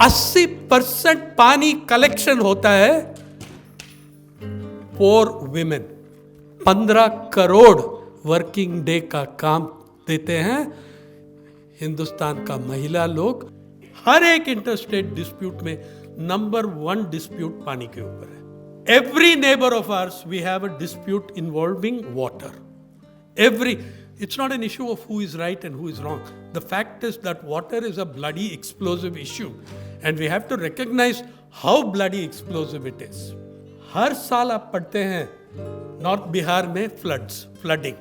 80% पानी कलेक्शन होता है for women. 15 crore working day का काम देते हैं हिंदुस्तान का महिला लोग। हर एक इंटरस्टेट डिस्प्यूट में नंबर 1 डिस्प्यूट पानी के ऊपर है। Every neighbor of ours, we have a dispute involving water. It's not an issue of who is right and who is wrong. The fact is that water is a bloody explosive issue and we have to recognize how bloody explosive it is. हर साल आप पढ़ते हैं north Bihar में flooding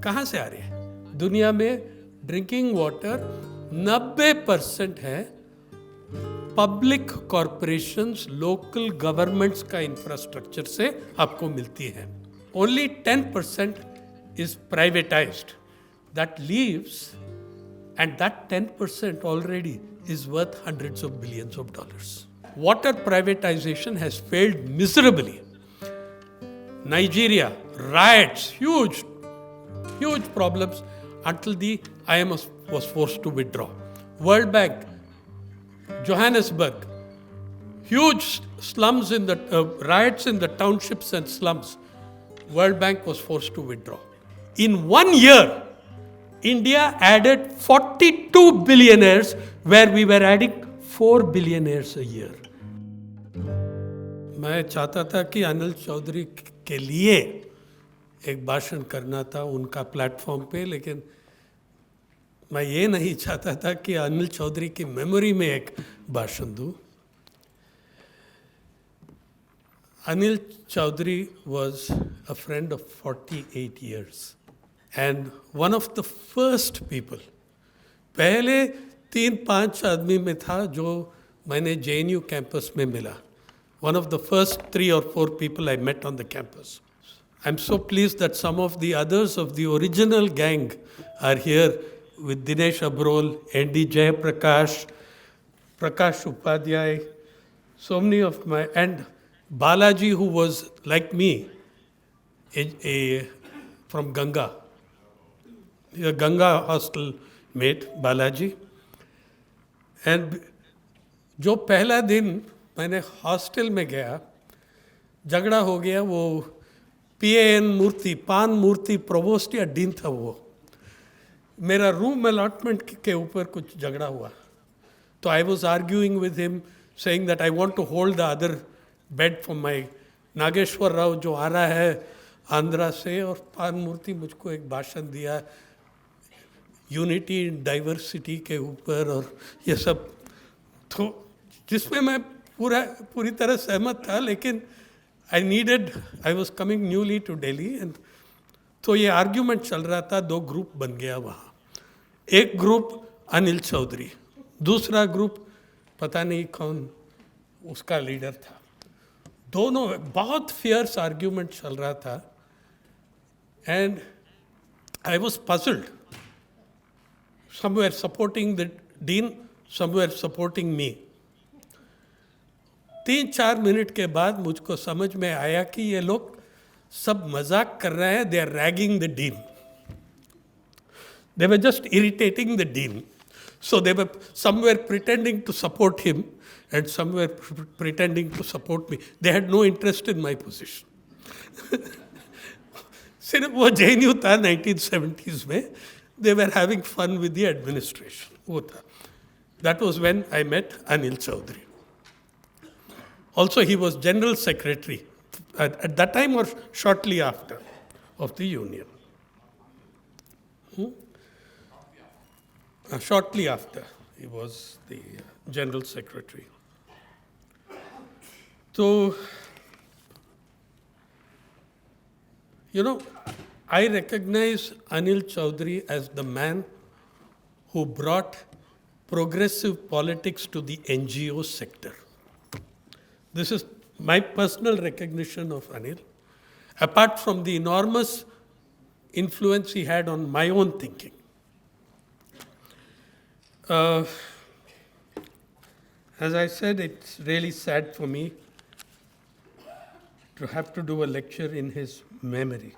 कहाँ से आ रही है? दुनिया में ड्रिंकिंग वाटर 90% है पब्लिक कॉरपोरेशंस, लोकल गवर्नमेंट्स का इंफ्रास्ट्रक्चर से आपको मिलती है। Only 10% is privatized. That leaves, and that 10% already is worth hundreds of billions of dollars. Water privatization has failed miserably. Nigeria, riots, huge problems until the IMF was forced to withdraw. World Bank, Johannesburg, huge slums in the riots in the townships and slums. World Bank was forced to withdraw. In 1 year, India added 42 billionaires where we were adding 4 billionaires a year. मैं चाहता था कि अनिल चौधरी के लिए एक भाषण करना था उनका प्लेटफॉर्म पे, लेकिन मैं ये नहीं चाहता था कि अनिल चौधरी की मेमोरी में एक भाषण दूं। Anil Chowdhary was a friend of 48 years and one of the first people, पहले 3-5 आदमी में था जो मैंने JNU कैंपस में मिला. One of the first 3 or 4 people I met on the campus. I'm so pleased that some of the others of the original gang are here with Dinesh Abrol, N.D. Jayaprakash, Prakash Upadhyay, so many of my, and Balaji, who was like me, from Ganga, a Ganga hostel mate, Balaji. And जो पहला दिन मैंने hostel में गया, झगड़ा हो गया, वो PAN मूर्ति, पान मूर्ति प्रोवोस्ट या डीन था वो, मेरा रूम अलॉटमेंट के ऊपर कुछ झगड़ा हुआ. तो I was arguing with him, saying that I want to hold the other bed for my Nageshwar Rao जो आ रहा है आंध्रा से, और पान मूर्ति मुझको एक भाषण दिया यूनिटी इन डाइवर्सिटी के ऊपर और ये सब, तो जिसमें मैं पूरी तरह सहमत था, लेकिन I was coming newly to Delhi, and तो ये आर्ग्यूमेंट चल रहा था. 2 ग्रुप बन गया वहाँ. एक ग्रुप अनिल चौधरी, दूसरा ग्रुप पता नहीं कौन उसका लीडर था. दोनों बहुत फियर्स आर्ग्यूमेंट चल रहा था, and I was puzzled. somewhere supporting the dean, somewhere supporting me. 3-4 minute के बाद मुझको समझ में आया कि ये लोग सब मजाक कर रहे हैं. They are ragging the dean. They were just irritating the dean. So they were somewhere pretending to support him and somewhere pretending to support me. They had no interest in my position. सिर्फ वो JNU था 1970s में. They were having fun with the administration. वो था. That was when I met Anil Chowdhary. Also, he was General Secretary at that time or shortly after of the Union. Shortly after, he was the General Secretary. So, I recognize Anil Chowdhary as the man who brought progressive politics to the NGO sector. This is my personal recognition of Anil, apart from the enormous influence he had on my own thinking. As I said, it's really sad for me to have to do a lecture in his memory.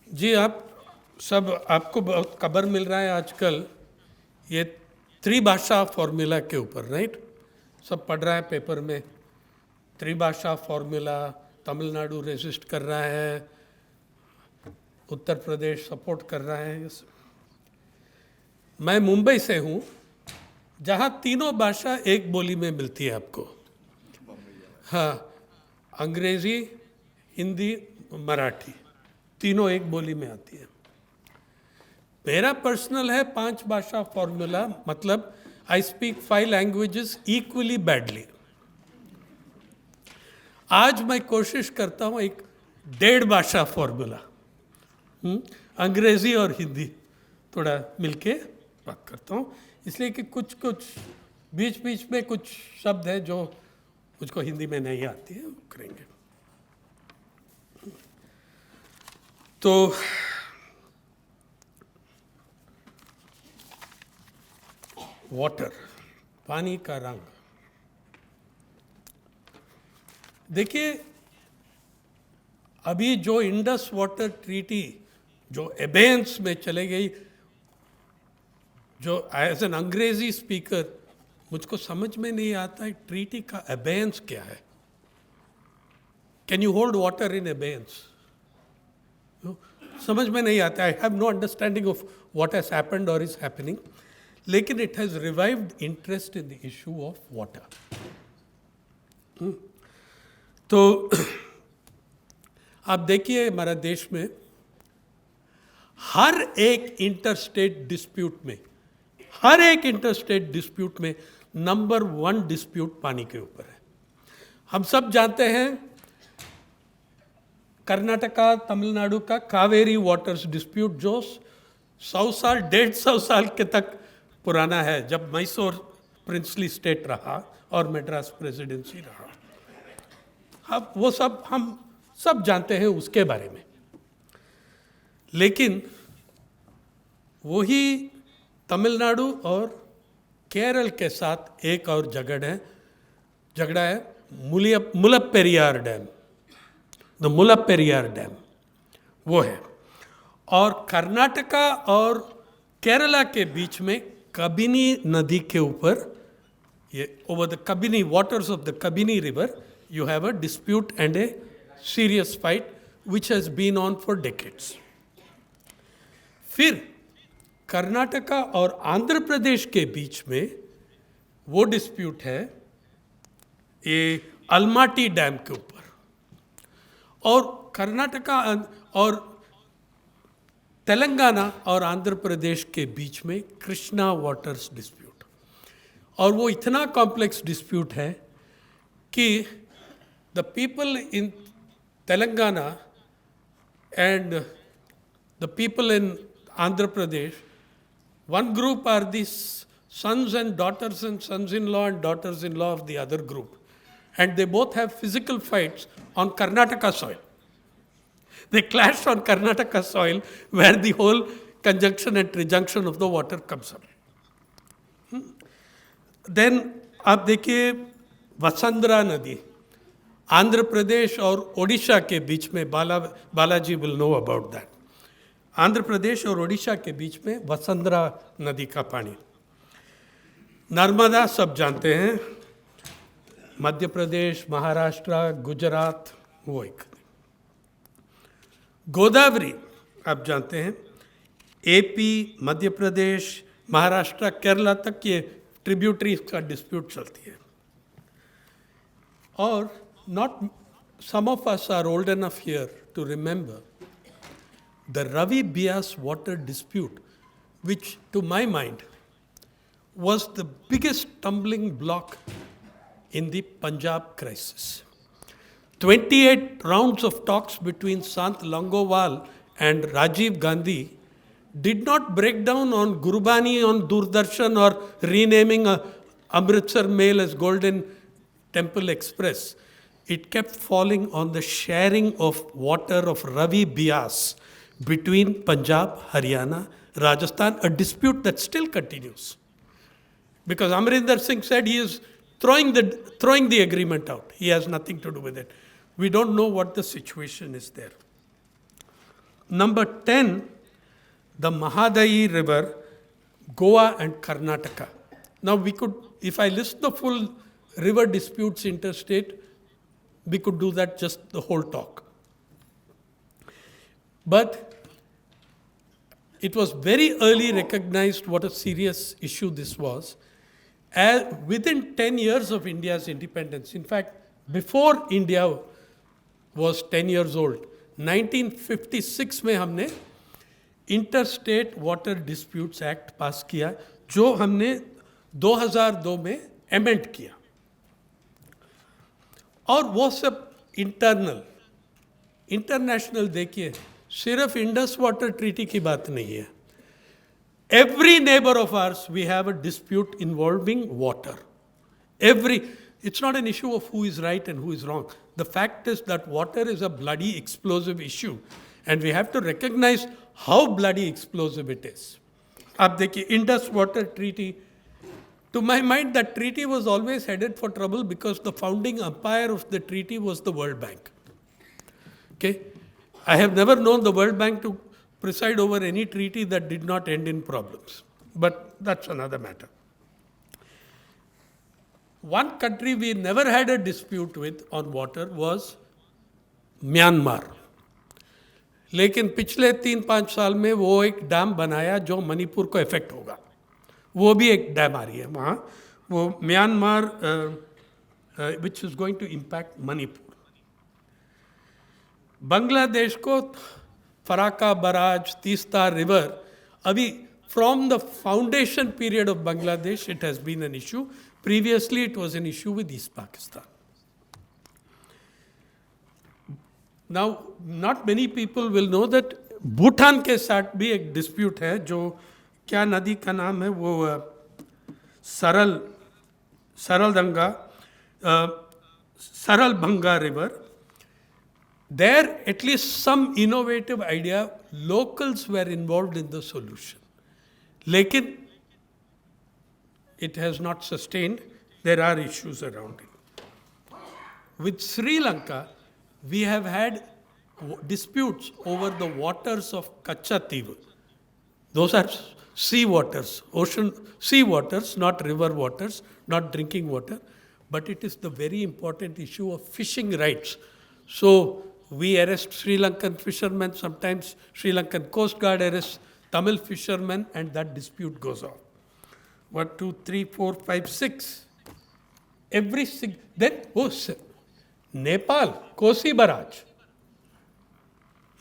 जी, आपको बहुत खबर मिल रहा है आजकल, ये त्रिभाषा formula के ऊपर, right? सब पढ़ रहा है पेपर में, त्रिभाषा फॉर्मूला, तमिलनाडु रेजिस्ट कर रहा है, उत्तर प्रदेश सपोर्ट कर रहा है। मैं मुंबई से हूँ, जहाँ तीनों भाषा एक बोली में मिलती है आपको। हाँ, अंग्रेजी, हिंदी, मराठी, तीनों एक बोली में आती है। मेरा पर्सनल है 5 भाषा फॉर्मूला, मतलब I speak 5 languages equally badly. आज मैं कोशिश करता हूँ एक 1.5 भाषा फॉर्मूला, अंग्रेजी और हिंदी थोड़ा मिलके बात करता हूँ, इसलिए कि कुछ बीच बीच में कुछ शब्द हैं जो मुझको हिंदी में नहीं आती है, वो करेंगे। तो वाटर, पानी का रंग, देखिए अभी जो इंडस वाटर ट्रीटी जो एबेंस में चले गई, जो एज एन अंग्रेजी स्पीकर मुझको समझ में नहीं आता है ट्रीटी का एबेंस क्या है। Can you hold water in abeyance? समझ में नहीं आता। I have no understanding of what has happened और इज हैपनिंग, लेकिन it has revived interest in the issue of water. तो आप देखिए हमारा देश में हर एक इंटरस्टेट डिस्प्यूट में नंबर 1 डिस्प्यूट पानी के ऊपर है। हम सब जानते हैं कर्नाटका तमिलनाडु का कावेरी वाटर्स डिस्प्यूट, जो 100 साल 150 साल के तक पुराना है, जब मैसूर प्रिंसली स्टेट रहा और मद्रास प्रेसिडेंसी रहा। अब वो सब हम सब जानते हैं उसके बारे में, लेकिन वही तमिलनाडु और केरल के साथ एक और झगड़ा है मुलप्पेरियार डैम, द मुलप्पेरियार डैम वो है। और कर्नाटका और केरला के बीच में कबिनी नदी के ऊपर, ये over the Kabini waters of the Kabini river, you have a dispute and a serious fight which has been on for decades. फिर कर्नाटका और आंध्र प्रदेश के बीच में वो डिस्प्यूट है ये अलमाटी डैम के ऊपर, और कर्नाटका और तेलंगाना और आंध्र प्रदेश के बीच में कृष्णा वाटर्स डिस्प्यूट। और वो इतना कॉम्प्लेक्स डिस्प्यूट है कि the people in Telangana and the people in Andhra Pradesh, one group are the sons and sons-in-law and daughters-in-law of the other group, and they both have physical fights on Karnataka soil. They clash on Karnataka soil where the whole conjunction and trijunction of the water comes up. Then आप देखिए वसुंधरा नदी, आंध्र प्रदेश और ओडिशा के बीच में, Balaji will know about that. Andhra Pradesh और ओडिशा के बीच में वसुंधरा नदी का पानी। नर्मदा सब जानते हैं, मध्य प्रदेश, महाराष्ट्र, गुजरात, वो एक। गोदावरी आप जानते हैं, एपी, मध्य प्रदेश, महाराष्ट्र, केरला तक ये ट्रिब्यूटरीज का डिस्प्यूट चलती है। और some of us are old enough here to remember the Ravi Bias water dispute, which to my mind was the biggest stumbling block in the Punjab crisis. 28 rounds of talks between Sant Longowal and Rajiv Gandhi did not break down on Gurbani on Doordarshan or renaming Amritsar Mail as Golden Temple Express. It kept falling on the sharing of water of Ravi Bias between Punjab, Haryana, Rajasthan, a dispute that still continues. Because Amrinder Singh said he is throwing the agreement out. He has nothing to do with it. We don't know what the situation is there. Number 10, the Mahadayi River, Goa and Karnataka. Now we could, if I list the full river disputes interstate, we could do that just the whole talk. But it was very early recognized what a serious issue this was. Within 10 years of India's independence, in fact, before India was 10 years old, 1956 में हमने interstate water disputes act पास किया, जो हमने 2002 में amend किया. और वो सब इंटरनेशनल देखिए, सिर्फ इंडस वाटर ट्रीटी की बात नहीं है. Every neighbor of ours, we have a dispute involving water. It's not an issue of who is right and who is wrong. The fact is that water is a bloody explosive issue, and we have to recognize how bloody explosive it is. आप देखिए, Indus Water Treaty, to my mind, that treaty was always headed for trouble because the founding umpire of the treaty was the World Bank. Okay? I have never known the World Bank to preside over any treaty that did not end in problems. But that's another matter. One country we never had a dispute with on water was Myanmar. लेकिन पिछले 3-5 साल में वो एक dam बनाया जो मणिपुर को effect होगा. वो भी एक डैम आ रही है वहाँ, वो Myanmar, which is going to impact Manipur. Bangladesh को फराका बराज, तीस्ता रिवर, अभी from the foundation period of Bangladesh it has been an issue. Previously it was an issue with East Pakistan. Now not many people will know that Bhutan के साथ भी एक dispute है, जो क्या नदी का नाम है, वो सरल भंगा river. There, at least some innovative idea, locals were involved in the solution. Lekin, it has not sustained. There are issues around it. With Sri Lanka, we have had disputes over the waters of Kachativ. Those are sea waters, ocean sea waters, not river waters, not drinking water. But it is the very important issue of fishing rights. So, we arrest Sri Lankan fishermen, sometimes Sri Lankan Coast Guard arrests Tamil fishermen, and that dispute goes on. 1, 2, 3, 4, 5, 6. Then, Nepal, Kosi Barrage.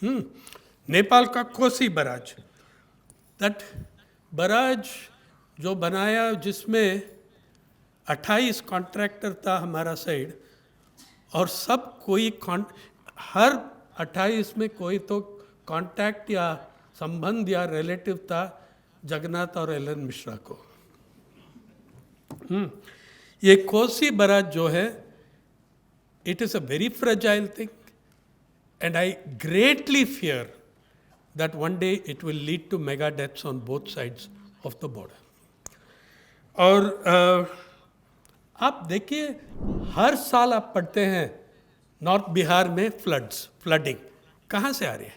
Nepal का Kosi barrage. That barrage जो बनाया, जिसमें 28 contractor था हमारा side, और सब कोई हर 28 में कोई तो कांटेक्ट या संबंध या रिलेटिव था जगन्नाथ और एलन मिश्रा को. ये कोसी बराज जो है, it is a very fragile thing, and I greatly fear that one day it will lead to mega deaths on both sides of the border. और आप देखिए, हर साल आप पढ़ते हैं नॉर्थ बिहार में फ्लडिंग कहाँ से आ रही है?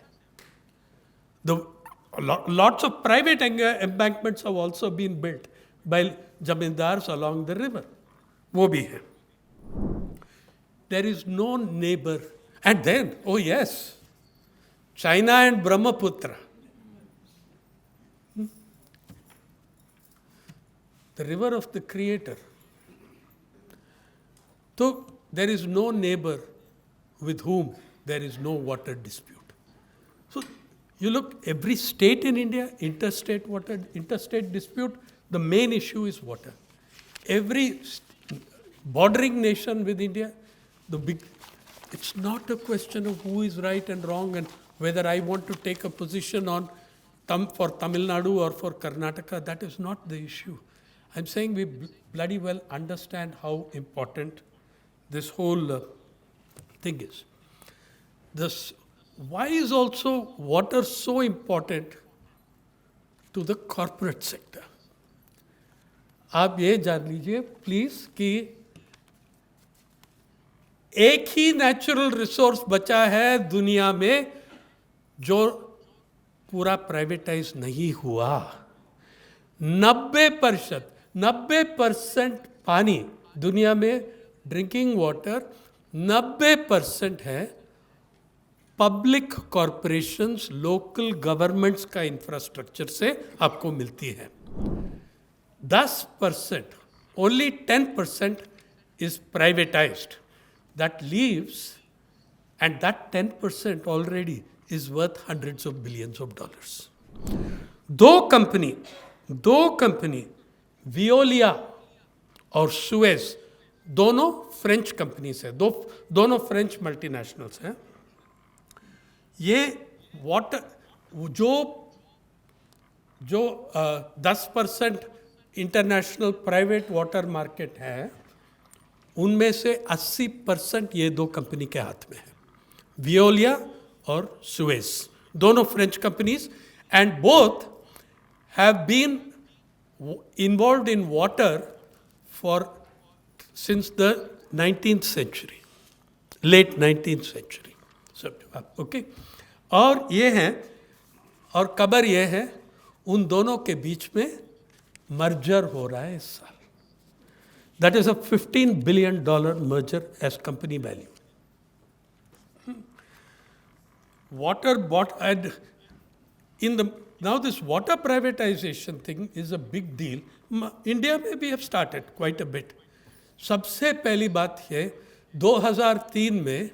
Lots of private embankments have also been built by zamindars along the river. वो भी है. There is no neighbor. And then, oh yes, China and Brahmaputra. The river of the Creator. So there is no neighbor with whom there is no water dispute. So you look, every state in India, interstate dispute, the main issue is water. Every bordering nation with India, it's not a question of who is right and wrong and whether I want to take a position on for Tamil Nadu or for Karnataka. That is not the issue. I'm saying we bloody well understand how important this whole thing is. Why is also water so important to the corporate sector? आप ये जान लीजिए please कि एक ही natural resource बचा है दुनिया में जो पूरा प्राइवेटाइज नहीं हुआ. 90%. 90% पानी दुनिया में ड्रिंकिंग वाटर 90% है पब्लिक कॉरपोरेशंस, लोकल गवर्नमेंट्स का इंफ्रास्ट्रक्चर से आपको मिलती है। 10%, only 10% is privatized. That leaves, and that 10% already is worth hundreds of billions of dollars. दो कंपनी वियोलिया और सुएज, दोनों फ्रेंच कंपनीज है, दोनों फ्रेंच मल्टीनेशनल्स हैं। ये वाटर जो 10% इंटरनेशनल प्राइवेट वाटर मार्केट है, उनमें से 80% ये दो कंपनी के हाथ में है, वियोलिया और सुएज, दोनों French companies, and both have been involved in water for since the 19th century, late 19th century. So, okay. और ये हैं, और खबर ये है उन दोनों के बीच में मर्जर हो रहा है इस साल. That is a $15 billion merger as company value. Water bought and in the now this water privatization thing is a big deal. India में भी have started quite a bit. सबसे पहली बात ये 2003 में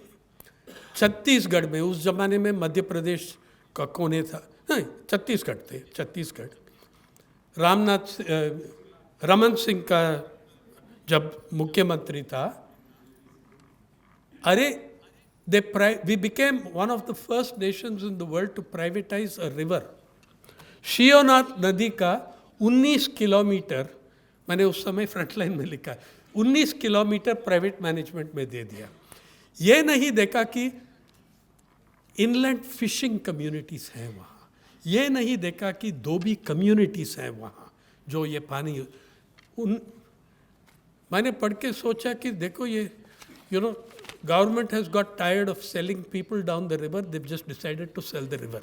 छत्तीसगढ़ में, उस जमाने में मध्य प्रदेश का कोने था, नहीं छत्तीसगढ़, रमन सिंह का जब मुख्यमंत्री था, अरे we became one of the first nations in the world to privatize a river. शियोनाथ नदी का 19 किलोमीटर, मैंने उस समय फ्रंटलाइन में लिखा, 19 किलोमीटर प्राइवेट मैनेजमेंट में दे दिया। ये नहीं देखा कि इनलैंड फिशिंग कम्युनिटीज़ हैं वहाँ, ये नहीं देखा कि धोबी कम्युनिटीज़ हैं वहाँ जो ये पानी मैंने पढ़ के सोचा कि देखो ये government has got tired of selling people down the river, they've just decided to sell the river.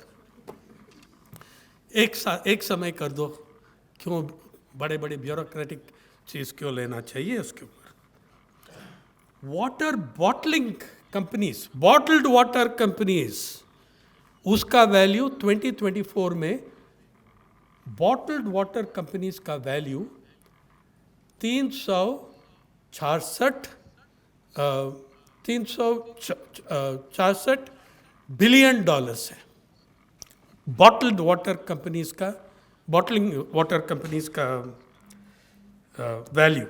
एक समय कर दो, क्यों बड़े बड़े ब्यूरोक्रेटिक चीज़ क्यों लेना चाहिए उसके ऊपर। Water bottling companies, bottled water companies, उसका वैल्यू 2024 में बॉटल्ड वाटर कंपनीज का वैल्यू 366 बिलियन डॉलर्स है। बॉटल्ड वाटर कंपनीज का, बॉटलिंग वाटर कंपनीज का value,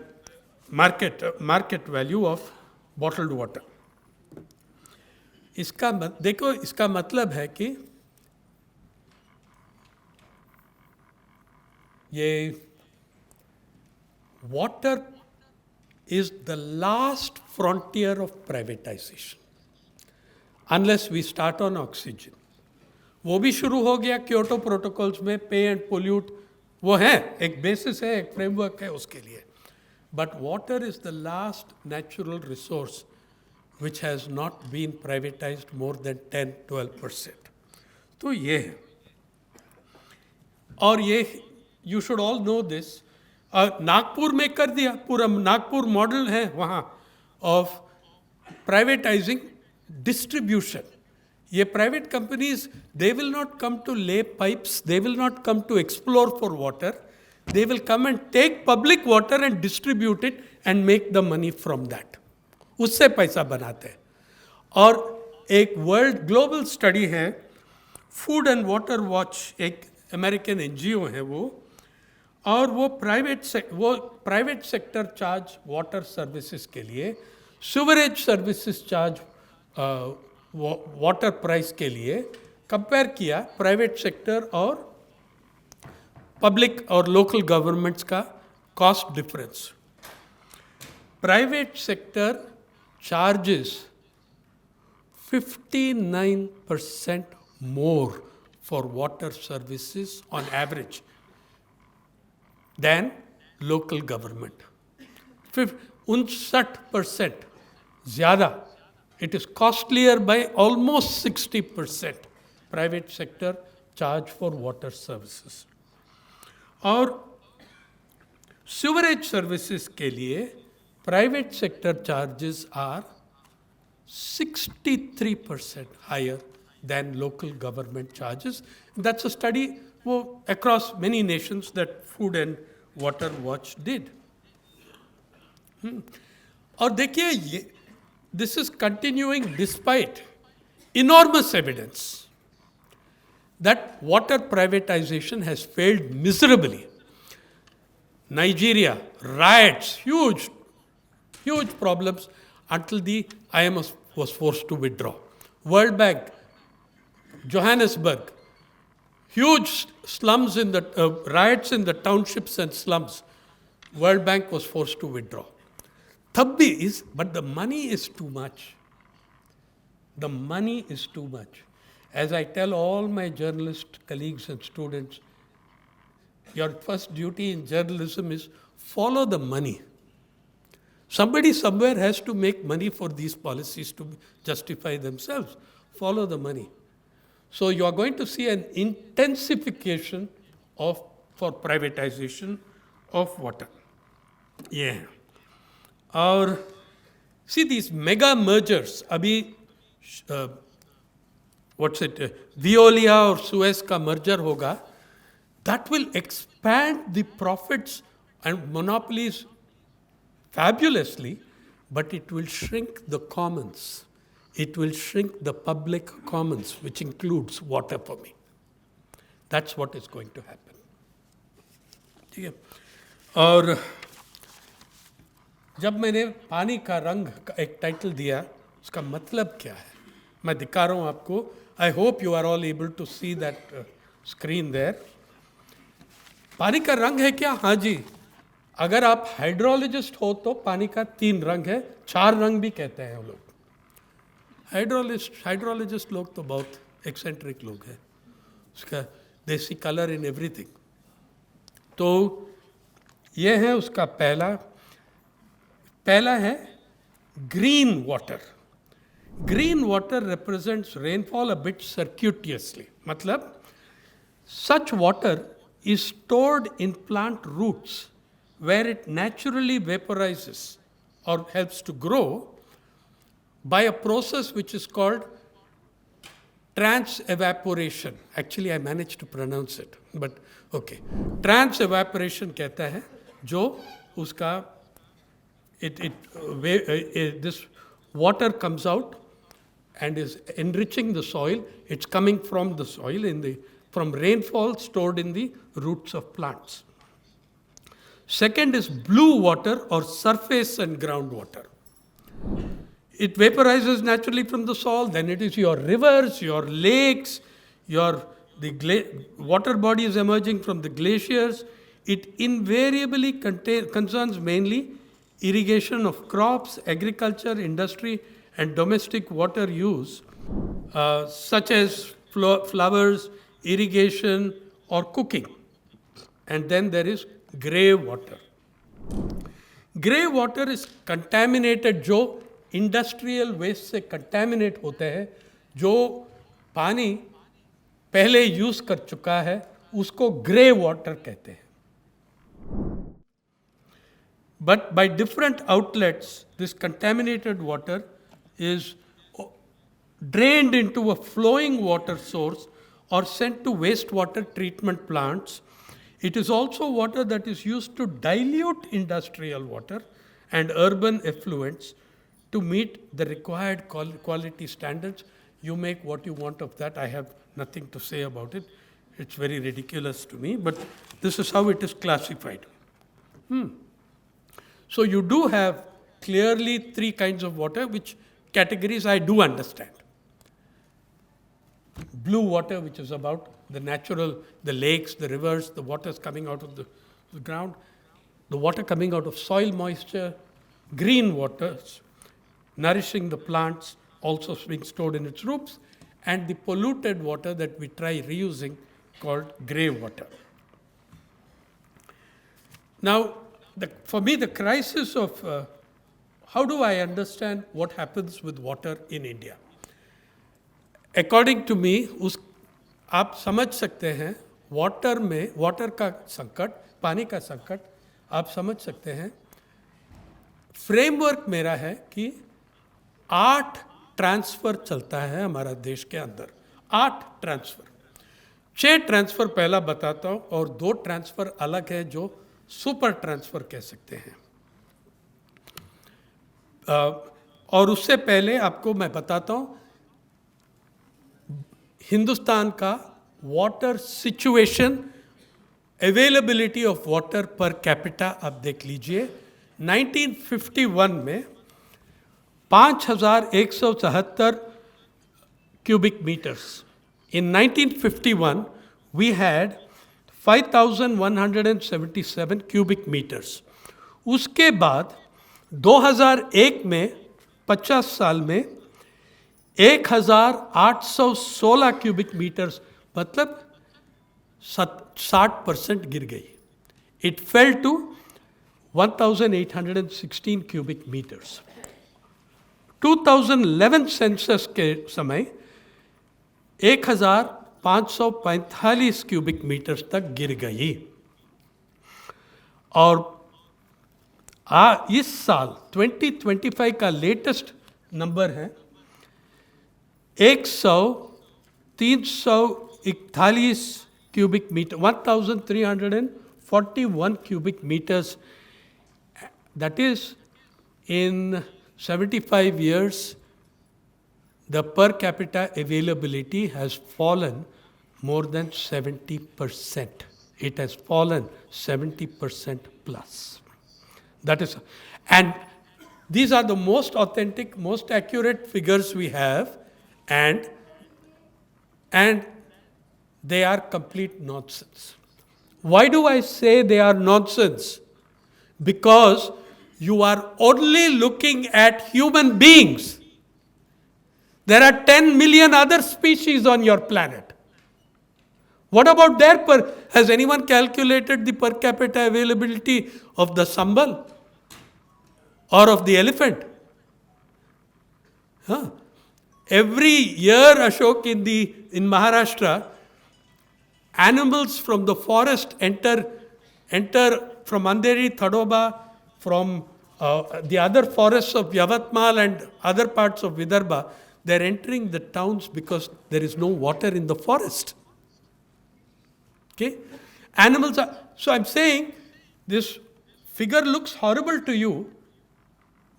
market value of bottled water. देखो इसका मतलब है कि ये water is the last frontier of privatization unless we start on oxygen. वो भी शुरू हो गया क्योटो प्रोटोकॉल्स में, पे एंड पोल्यूट, वो है एक बेसिस है, एक फ्रेमवर्क है उसके लिए, but water is the last natural resource which has not been privatised more than 10-12%. तो ये है, और ये you should all know this, Nagpur में कर दिया, पूरा नागपुर मॉडल है वहाँ ऑफ प्राइवेटाइजिंग डिस्ट्रीब्यूशन. ये private companies, they will not come to lay pipes, they will not come to explore for water, they will come and take public water and distribute it and make the money from that. उससे पैसा बनाते हैं. और एक world global study है, food and water watch, एक American NGO है वो, और वो private sector charge water services के लिए, sewerage services charge water price के लिए कंपेयर किया प्राइवेट सेक्टर और पब्लिक और लोकल गवर्नमेंट्स का cost difference. Private sector charges 59% more for water services on average than local government. 59% ज़्यादा. It is costlier by almost 60%. Private sector charge for water services. और Sewerage services के लिए private sector charges are 63% higher than local government charges. That's a study across many nations that Food and Water Watch did. और देखिए ये this is continuing despite enormous evidence that water privatization has failed miserably. Nigeria, riots, huge problems until the IMF was forced to withdraw. World Bank, Johannesburg, huge slums in the riots in the townships and slums. World Bank was forced to withdraw. But the money is too much. The money is too much. As I tell all my journalist colleagues and students, your first duty in journalism is follow the money. Somebody somewhere has to make money for these policies to justify themselves. Follow the money. So you are going to see an intensification for privatization of water. Yeah. और see these mega mergers, अभी Veolia और Suez का merger होगा, that will expand the profits and monopolies fabulously, but it will shrink the commons. It will shrink the public commons, which includes water for me. That's what is going to happen. ठीक है. और जब मैंने पानी का रंग का एक टाइटल दिया, उसका मतलब क्या है मैं दिखा रहा हूँ आपको. I hope you are all able to see that screen there. पानी का रंग है क्या? हाँ जी. अगर आप हाइड्रोलॉजिस्ट हो तो पानी का 3 रंग है, 4 रंग भी कहते हैं वो लोग. हाइड्रोलॉजिस्ट लोग तो बहुत एक्सेंट्रिक लोग हैं, उसका देसी कलर इन एवरीथिंग. तो ये है उसका पहला है green water. Green water represents rainfall a bit circuitously. मतलब such water is stored in plant roots where it naturally vaporizes or helps to grow by a process which is called trans-evaporation. Actually, I managed to pronounce it, but okay. Trans-evaporation कहता है जो उसका this water comes out and is enriching the soil. It's coming from the soil from rainfall stored in the roots of plants. Second is blue water or surface and groundwater. It vaporizes naturally from the soil. Then it is your rivers, your lakes, water bodies emerging from the glaciers. It invariably concerns mainly irrigation of crops, agriculture, industry, and domestic water use, such as flowers, irrigation, or cooking. And then there is grey water. Grey water is contaminated, जो industrial waste से contaminate होते हैं, जो पानी पहले use कर चुका है, उसको ग्रे वाटर कहते हैं. But by different outlets, this contaminated water is drained into a flowing water source or sent to wastewater treatment plants. It is also water that is used to dilute industrial water and urban effluents to meet the required quality standards. You make what you want of that. I have nothing to say about it. It's very ridiculous to me, but this is how it is classified. So you do have clearly 3 kinds of water, which categories I do understand. Blue water, which is about the natural, the lakes, the rivers, the waters coming out of the ground, the water coming out of soil moisture, green waters, nourishing the plants, also being stored in its roots, and the polluted water that we try reusing called grey water. Now, for me, the crisis of how do I understand what happens with water in India? According to me, आप समझ सकते हैं water का संकट, पानी का संकट आप समझ सकते हैं, फ्रेमवर्क मेरा है कि 8 ट्रांसफर चलता है हमारा देश के अंदर, 8 ट्रांसफर। 6 ट्रांसफर पहला बताता हूं, और 2 ट्रांसफर अलग है जो सुपर ट्रांसफर कह सकते हैं। और उससे पहले आपको मैं बताता हूं हिंदुस्तान का water situation, availability of water per capita. आप देख लीजिए 1951 में 5174 cubic meters. In 1951 we had 5177 cubic meters. उसके बाद 2001 में 50 साल में 1816 क्यूबिक मीटर्स, मतलब 60% गिर गई। It fell to 1816 cubic metres. 2011 census के समय 1545 क्यूबिक मीटर्स तक गिर गई। और इस साल 2025 का लेटेस्ट नंबर है 341 cubic meter, 1341 cubic meters. That is, in 75 years, the per capita availability has fallen more than 70%. It has fallen 70% plus. That is, and these are the most authentic, most accurate figures we have, and they are complete nonsense. Why do I say they are nonsense? Because you are only looking at human beings. There are 10 million other species on your planet. What about has anyone calculated the per capita availability of the sambal or of the elephant? Huh? Every year, Ashok, in Maharashtra, animals from the forest enter from Andheri, Tadoba, from the other forests of Yavatmal and other parts of Vidarbha. They're entering the towns because there is no water in the forest. Okay? Animals are, so I'm saying this figure looks horrible to you,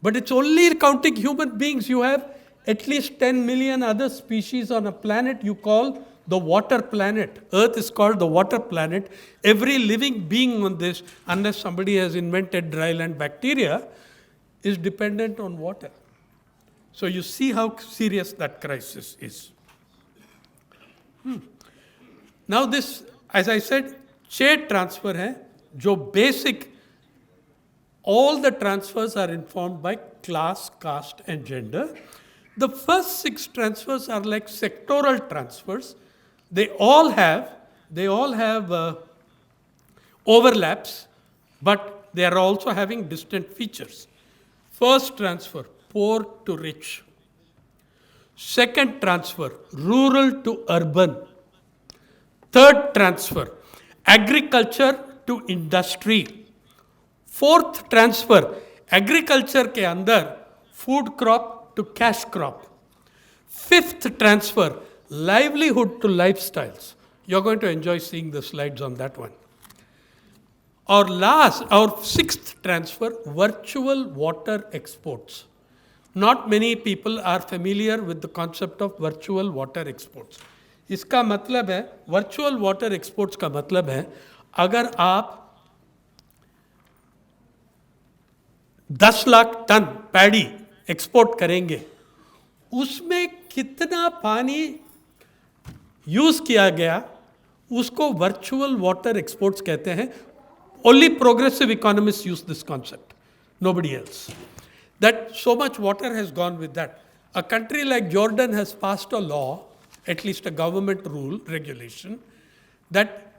but it's only counting human beings. You have at least 10 million other species on a planet you call the water planet. Earth is called the water planet. Every living being on this, unless somebody has invented dryland bacteria, is dependent on water. So you see how serious that crisis is. Now this, as I said, 6 transfer hai, jo basic, all the transfers are informed by class, caste and gender. The first 6 transfers are like sectoral transfers. They all have overlaps, but they are also having distinct features. First transfer, poor to rich. Second transfer, rural to urban. Third transfer, agriculture to industry. Fourth transfer, agriculture ke andar, food crop to cash crop. Fifth transfer, livelihood to lifestyles. You're going to enjoy seeing the slides on that one. Our sixth transfer, virtual water exports. Not many people are familiar with the concept of virtual water exports. इसका मतलब है, virtual water exports का मतलब है, अगर आप 10 lakh ton paddy export करेंगे, उसमें कितना पानी यूज किया गया, उसको वर्चुअल वाटर एक्सपोर्ट्स कहते हैं. Only progressive economists use this concept, nobody else. That so much water has gone with that. A country like Jordan has passed a law, at least a government rule, regulation, that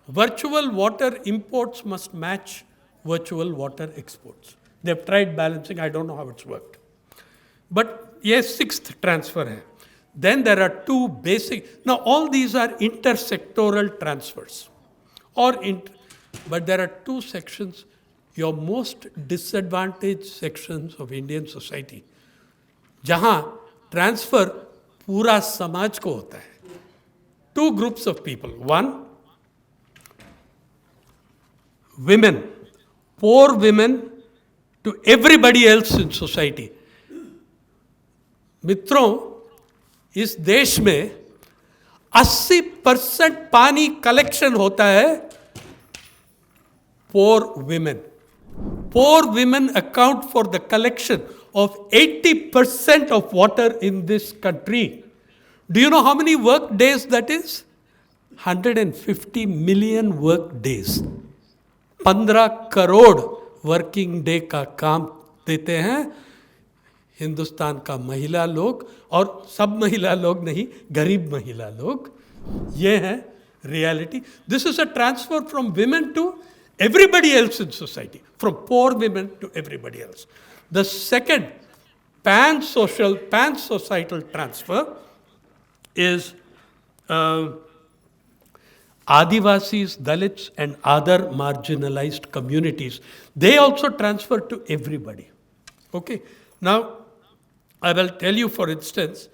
virtual water imports must match virtual water exports. They've tried balancing, I don't know how it's worked. But yes, sixth transfer hai. Then there are 2 basic, now all these are intersectoral transfers. Or But there are two sections, your most disadvantaged sections of Indian society, जहाँ transfer पूरा समाज को होता है. Two groups of people. One, women, poor women to everybody else in society. मित्रों, इस देश में 80% पानी कलेक्शन होता है poor women. Poor women account for the collection of 80% of water in this country. Do you know how many work days that is? 150 million work days. 15 crore working day का काम देते हैं हिंदुस्तान का महिला लोग, और सब महिला लोग नहीं, गरीब महिला लोग. ये है reality. This is a transfer from women to everybody else in society, from poor women to everybody else. The second pan-societal transfer is Adivasis, Dalits and other marginalized communities. They also transfer to everybody. Okay. Now, I will tell you for instance,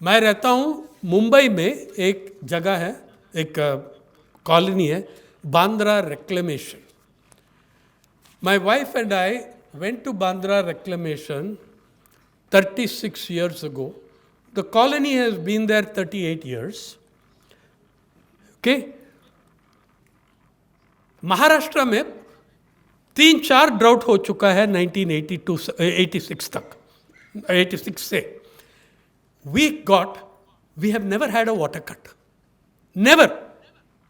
मैं रहता हूँ मुंबई में, एक जगह है, एक colony है, Bandra reclamation. My wife and I went to Bandra reclamation 36 years ago. The colony has been there 38 years. Okay? Maharashtra में 3-4 ड्राउट हो चुका है 1986 तक, 86 से. We have never had a water cut. Never.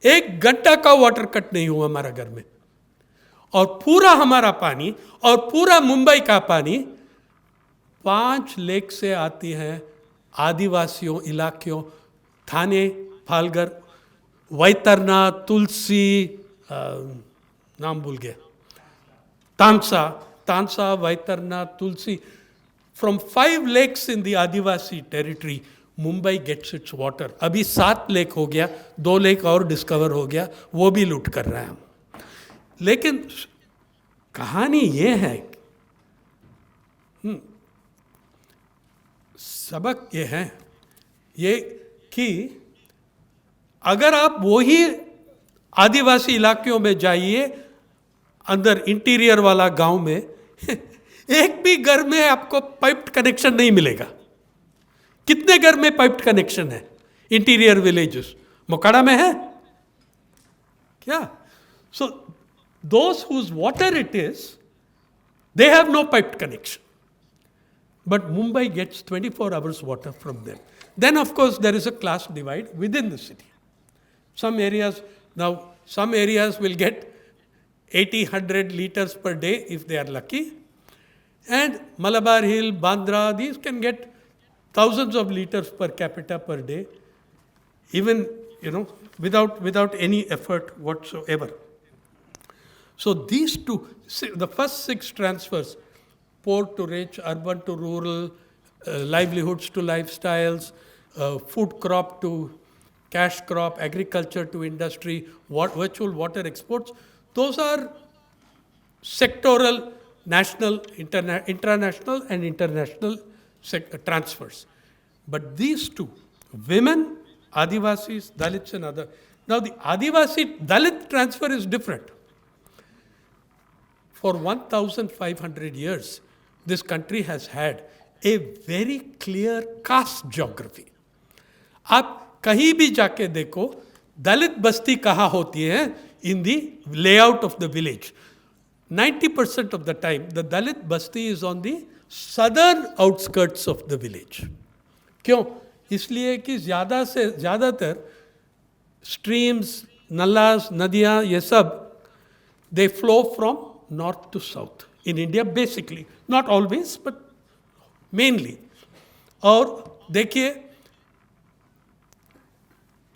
1 घंटा का वाटर कट नहीं हुआ हमारा घर में. और पूरा हमारा पानी और पूरा मुंबई का पानी 5 लेक से आती है आदिवासियों इलाकों, थाने, फालगर, वैतरना, तुलसी, नाम भूल गया, तानसा, वैतरना, तुलसी. From 5 lakes in the Adivasi territory, Mumbai gets its water. अभी 7 लेक हो गया, 2 लेक और डिस्कवर हो गया, वो भी लूट कर रहे हैं हम. लेकिन कहानी ये है, सबक ये है ये कि अगर आप वही आदिवासी इलाकों में जाइए, अंदर इंटीरियर वाला गांव में, एक भी घर में आपको पाइप्ड कनेक्शन नहीं मिलेगा. कितने घर में पाइप्ड कनेक्शन है इंटीरियर विलेजेस? मोकाड़ा में है क्या? सो those whose water it is, they have no piped connection. But Mumbai gets 24 hours water from them. Then of course there is a class divide within the city. Some areas will get 80-100 liters per day if they are lucky. And Malabar Hill, Bandra, these can get thousands of liters per capita per day, even without any effort whatsoever. So these two, the first 6 transfers, poor to rich, urban to rural, livelihoods to lifestyles, food crop to cash crop, agriculture to industry, virtual water exports, those are sectoral, national, international and international transfers. But these two, women, Adivasis, Dalits and other. Now the Adivasi Dalit transfer is different. For 1,500 years, this country has had a very clear caste geography. आप कहीं भी जाके देखो, दलित बस्ती कहाँ होती है? In the layout of the village. 90% of the time, the Dalit basti is on the southern outskirts of the village. क्यों? इसलिए कि ज़्यादा से ज़्यादातर streams, nalas, नदियाँ, ये सब, they flow from north to south in India basically, not always but mainly. और देखिए,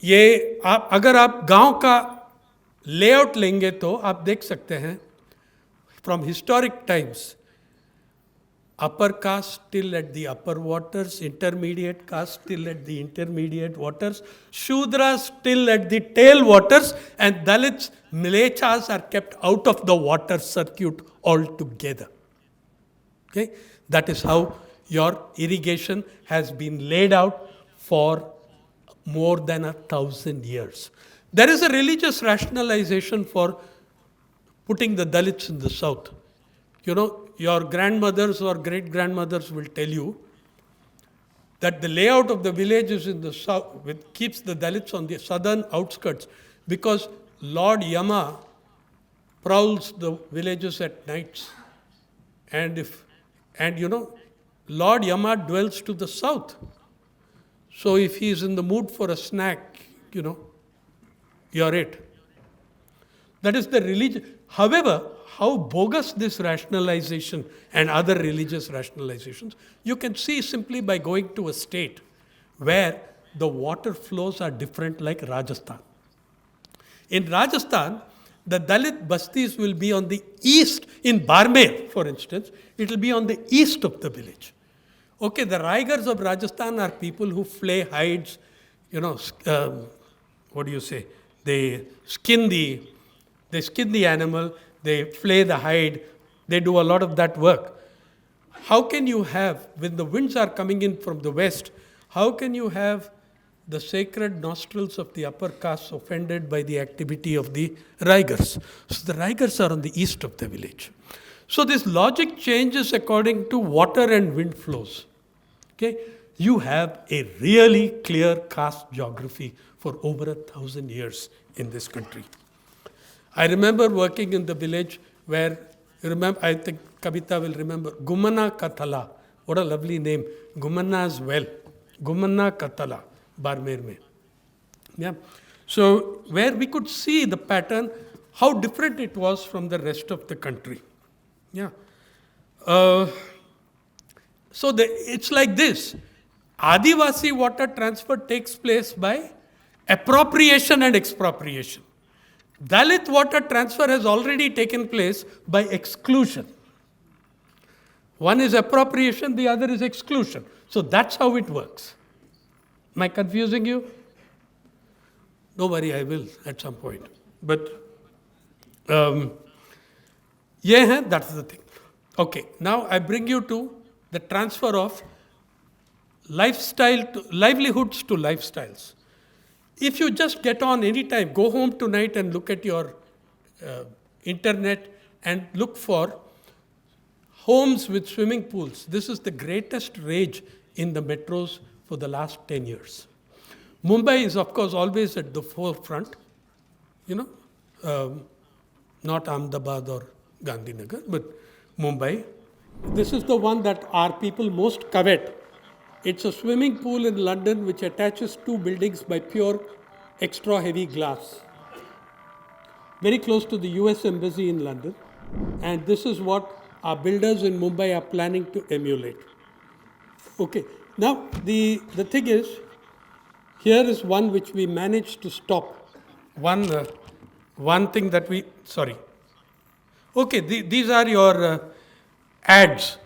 ये अगर आप गांव का लेआउट लेंगे तो आप देख सकते हैं from historic times upper caste still at the upper waters, intermediate caste still at the intermediate waters, Shudras still at the tail waters, and Dalits, Mlechas are kept out of the water circuit altogether. Okay? That is how your irrigation has been laid out for more than 1,000 years. There is a religious rationalization for putting the Dalits in the south. Your grandmothers or great grandmothers will tell you that the layout of the villages in the south keeps the Dalits on the southern outskirts because Lord Yama prowls the villages at nights. And Lord Yama dwells to the south. So if he is in the mood for a snack, you're it. That is the religion. However, how bogus this rationalization and other religious rationalizations, you can see simply by going to a state where the water flows are different, like Rajasthan. In Rajasthan, the Dalit bastis will be on the east. In Barmer, for instance, it will be on the east of the village. Okay, the Raigars of Rajasthan are people who flay hides, They skin the animal, they flay the hide, they do a lot of that work. How can you have, when the winds are coming in from the west, how can you have the sacred nostrils of the upper castes offended by the activity of the Raigars? So the Raigars are on the east of the village. So this logic changes according to water and wind flows. Okay? You have a really clear caste geography for over 1,000 years in this country. I remember working in the village where, I think Kavita will remember, Gumana Katala. What a lovely name. Gumana's well. Gumana Katala, Barmer mein. Yeah. So where we could see the pattern, how different it was from the rest of the country. Yeah. It's like this. Adivasi water transfer takes place by appropriation and expropriation. Dalit water transfer has already taken place by exclusion. One is appropriation, the other is exclusion. So that's how it works. Am I confusing you? Don't worry, I will at some point. But, that's the thing. Okay, now I bring you to the transfer of livelihoods to lifestyles. If you just get on any time, go home tonight and look at your internet and look for homes with swimming pools. This is the greatest rage in the metros for the last 10 years. Mumbai is, of course, always at the forefront, not Ahmedabad or Gandhinagar, but Mumbai. This is the one that our people most covet. It's a swimming pool in London which attaches two buildings by pure extra heavy glass. Very close to the US Embassy in London. And this is what our builders in Mumbai are planning to emulate. Okay, now the thing is, here is one which we managed to stop. One thing that Okay, these are your ads.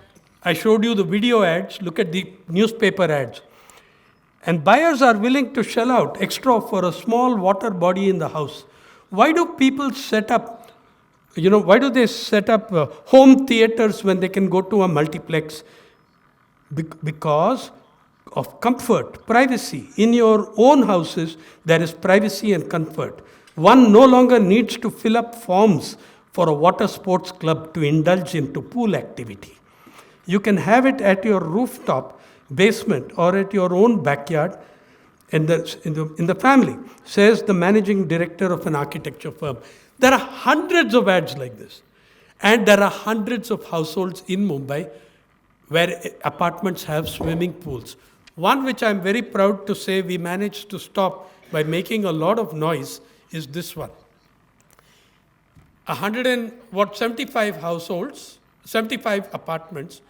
I showed you the video ads. Look at the newspaper ads. And buyers are willing to shell out extra for a small water body in the house. Why do people set up, home theaters when they can go to a multiplex? Because of comfort, privacy. In your own houses, there is privacy and comfort. One no longer needs to fill up forms for a water sports club to indulge into pool activity. You can have it at your rooftop, basement, or at your own backyard in the family, says the managing director of an architecture firm. There are hundreds of ads like this. And there are hundreds of households in Mumbai where apartments have swimming pools. One which I'm very proud to say we managed to stop by making a lot of noise is this one. 75 households, 75 apartments,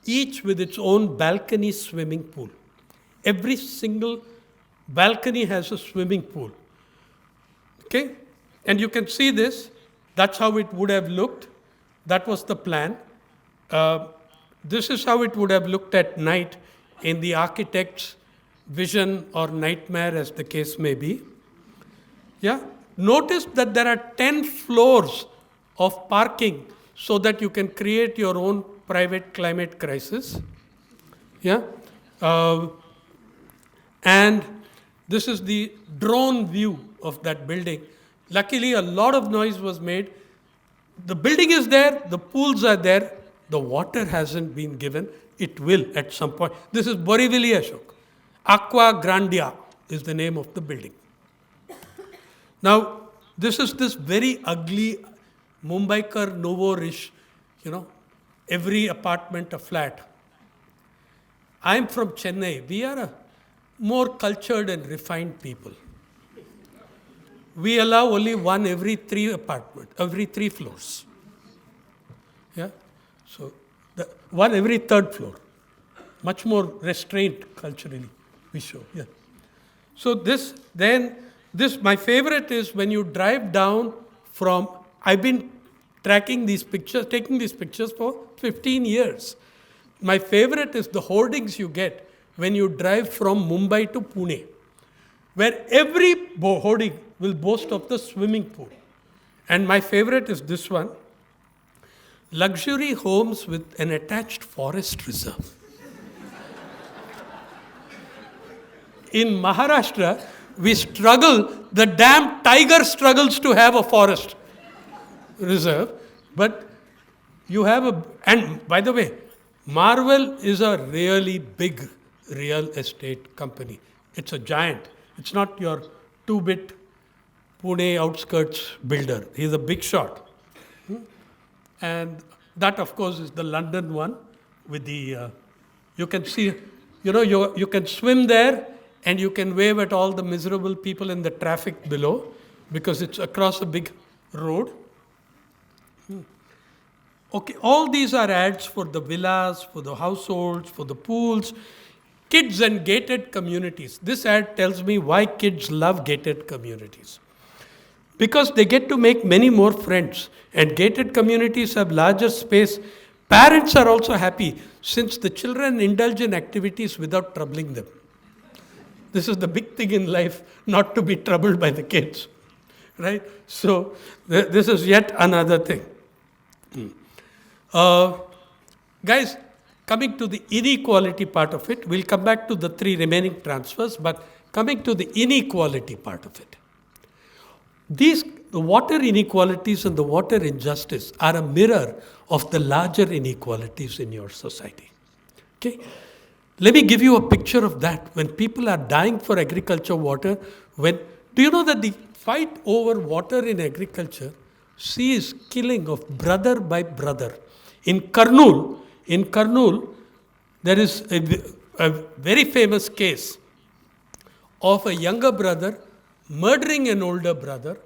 each with its own balcony swimming pool. Every single balcony has a swimming pool. Okay? And you can see this. That's how it would have looked. That was the plan. This is how it would have looked at night in the architect's vision or nightmare, as the case may be. Yeah. Notice that there are 10 floors of parking so that you can create your own private climate crisis. Yeah. And this is the drone view of that building. Luckily, a lot of noise was made. The building is there, the pools are there, the water hasn't been given. It will at some point. This is Borivali Ashok. Aqua Grandia is the name of the building. Now, this is this very ugly Mumbaikar Novo-ish, every apartment a flat. I'm from Chennai. We are a more cultured and refined people. We allow only one every every 3 floors. Yeah? So, one every 3rd floor. Much more restraint culturally, we show. Yeah. So my favorite is when you drive down from, I've been taking these pictures for 15 years. My favorite is the hoardings you get when you drive from Mumbai to Pune, where every hoarding will boast of the swimming pool. And my favorite is this one: luxury homes with an attached forest reserve. In Maharashtra, the damn tiger struggles to have a forest reserve, but you have and by the way, Marvel is a really big real estate company. It's a giant. It's not your 2-bit Pune outskirts builder. He's a big shot. And that, of course, is the London one with the, you can see, you can swim there and you can wave at all the miserable people in the traffic below because it's across a big road. Okay, all these are ads for the villas, for the households, for the pools, kids and gated communities. This ad tells me why kids love gated communities. Because they get to make many more friends, and gated communities have larger space. Parents are also happy since the children indulge in activities without troubling them. This is the big thing in life, not to be troubled by the kids, right? So this is yet another thing. Guys, coming to the inequality part of it, we'll come back to the 3 remaining transfers, but coming to the inequality part of it. The water inequalities and the water injustice are a mirror of the larger inequalities in your society. Okay? Let me give you a picture of that. When people are dying for agriculture water, do you know that the fight over water in agriculture sees killing of brother by brother? In Kurnool, there is a very famous case of a younger brother murdering an older brother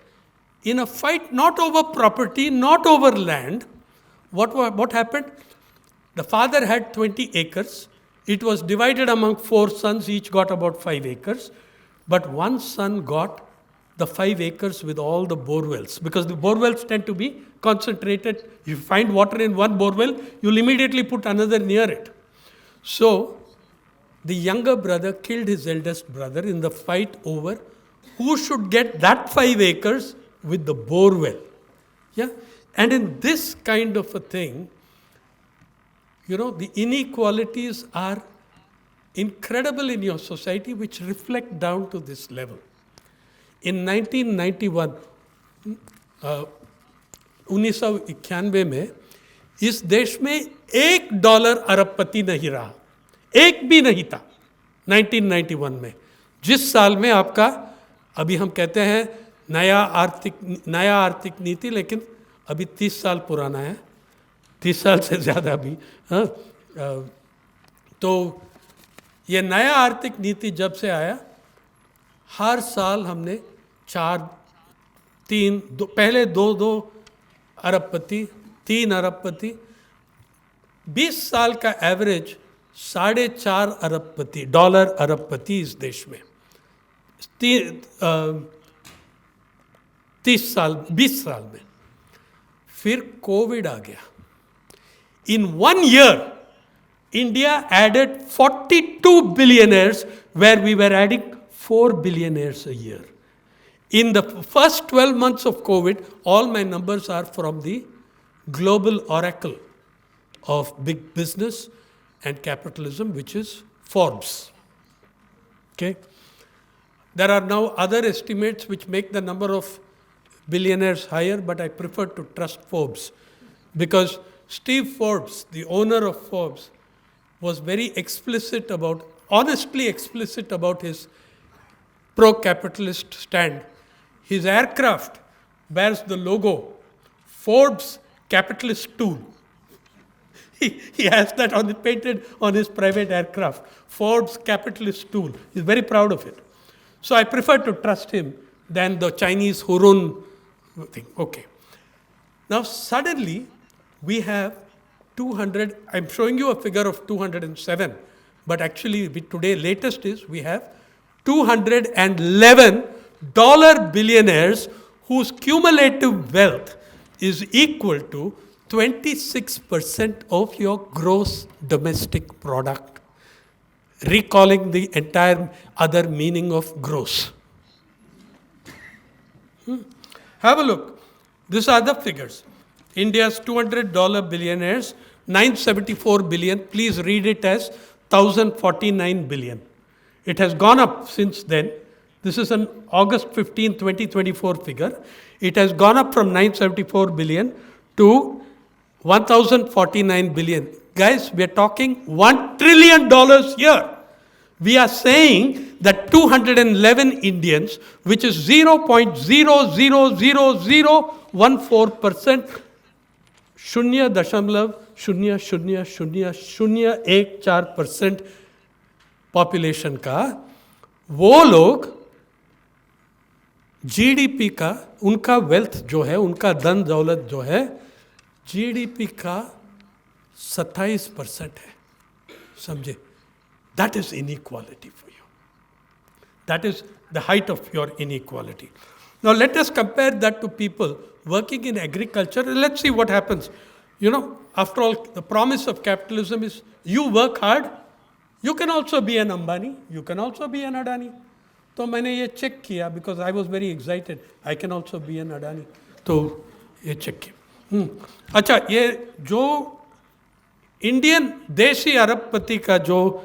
in a fight not over property, not over land. What happened? The father had 20 acres. It was divided among 4 sons, each got about 5 acres. But one son got the 5 acres with all the borewells, because the borewells tend to be concentrated. If you find water in one borewell, you'll immediately put another near it. So, the younger brother killed his eldest brother in the fight over who should get that 5 acres with the borewell. Yeah? And in this kind of a thing, the inequalities are incredible in your society, which reflect down to this level. In 1991, 1991 में इस देश में $1 अरबपति नहीं रहा, एक भी नहीं था 1991 में, जिस साल में आपका, अभी हम कहते हैं नया आर्थिक नीति, लेकिन अभी 30 साल पुराना है, 30 साल से ज़्यादा अभी. तो ये नया आर्थिक नीति जब से आया, हर साल हमने पहले 2 अरबपति, 3 अरबपति, 20 साल का एवरेज $4.5 अरबपति, डॉलर अरबपति इस देश में. 20 साल में. फिर कोविड आ गया. In 1 year, India added 42 billionaires where we were adding 4 billionaires a year. In the first 12 months of COVID, all my numbers are from the global oracle of big business and capitalism, which is Forbes. Okay? There are now other estimates which make the number of billionaires higher, but I prefer to trust Forbes because Steve Forbes, the owner of Forbes, was very explicit about, honestly explicit about his pro-capitalist stand. His aircraft bears the logo Forbes Capitalist Tool. He has that painted on his private aircraft, Forbes Capitalist Tool. He's very proud of it. So I prefer to trust him than the Chinese Hurun thing. Okay. Now suddenly we have 200, I'm showing you a figure of 207, but actually today latest is we have 211 dollar billionaires whose cumulative wealth is equal to 26% of your gross domestic product, recalling the entire other meaning of gross. Have a look. These are the figures. India's $200 billionaires, 974 billion. Please read it as 1,049 billion. It has gone up since then. This is an August 15, 2024 figure. It has gone up from 974 billion to 1,049 billion. Guys, we are talking $1 trillion here. We are saying that 211 Indians, which is 0.0000014%, 0.0000014% population का, वो लोग GDP का, उनका wealth जो है, उनका धन दौलत जो है, जीडीपी का 27% है. समझे? That is inequality for you. That is the height of your inequality. Now let us compare that to people working in agriculture. Let's see what happens. You know, after all, the promise of capitalism is you work hard, you can also be an Ambani, you can also be an Adani. तो मैंने ये check किया because I was very excited. I can also be an Adani. तो ये check किया. अच्छा, ये जो इंडियन देशी अरबपति का जो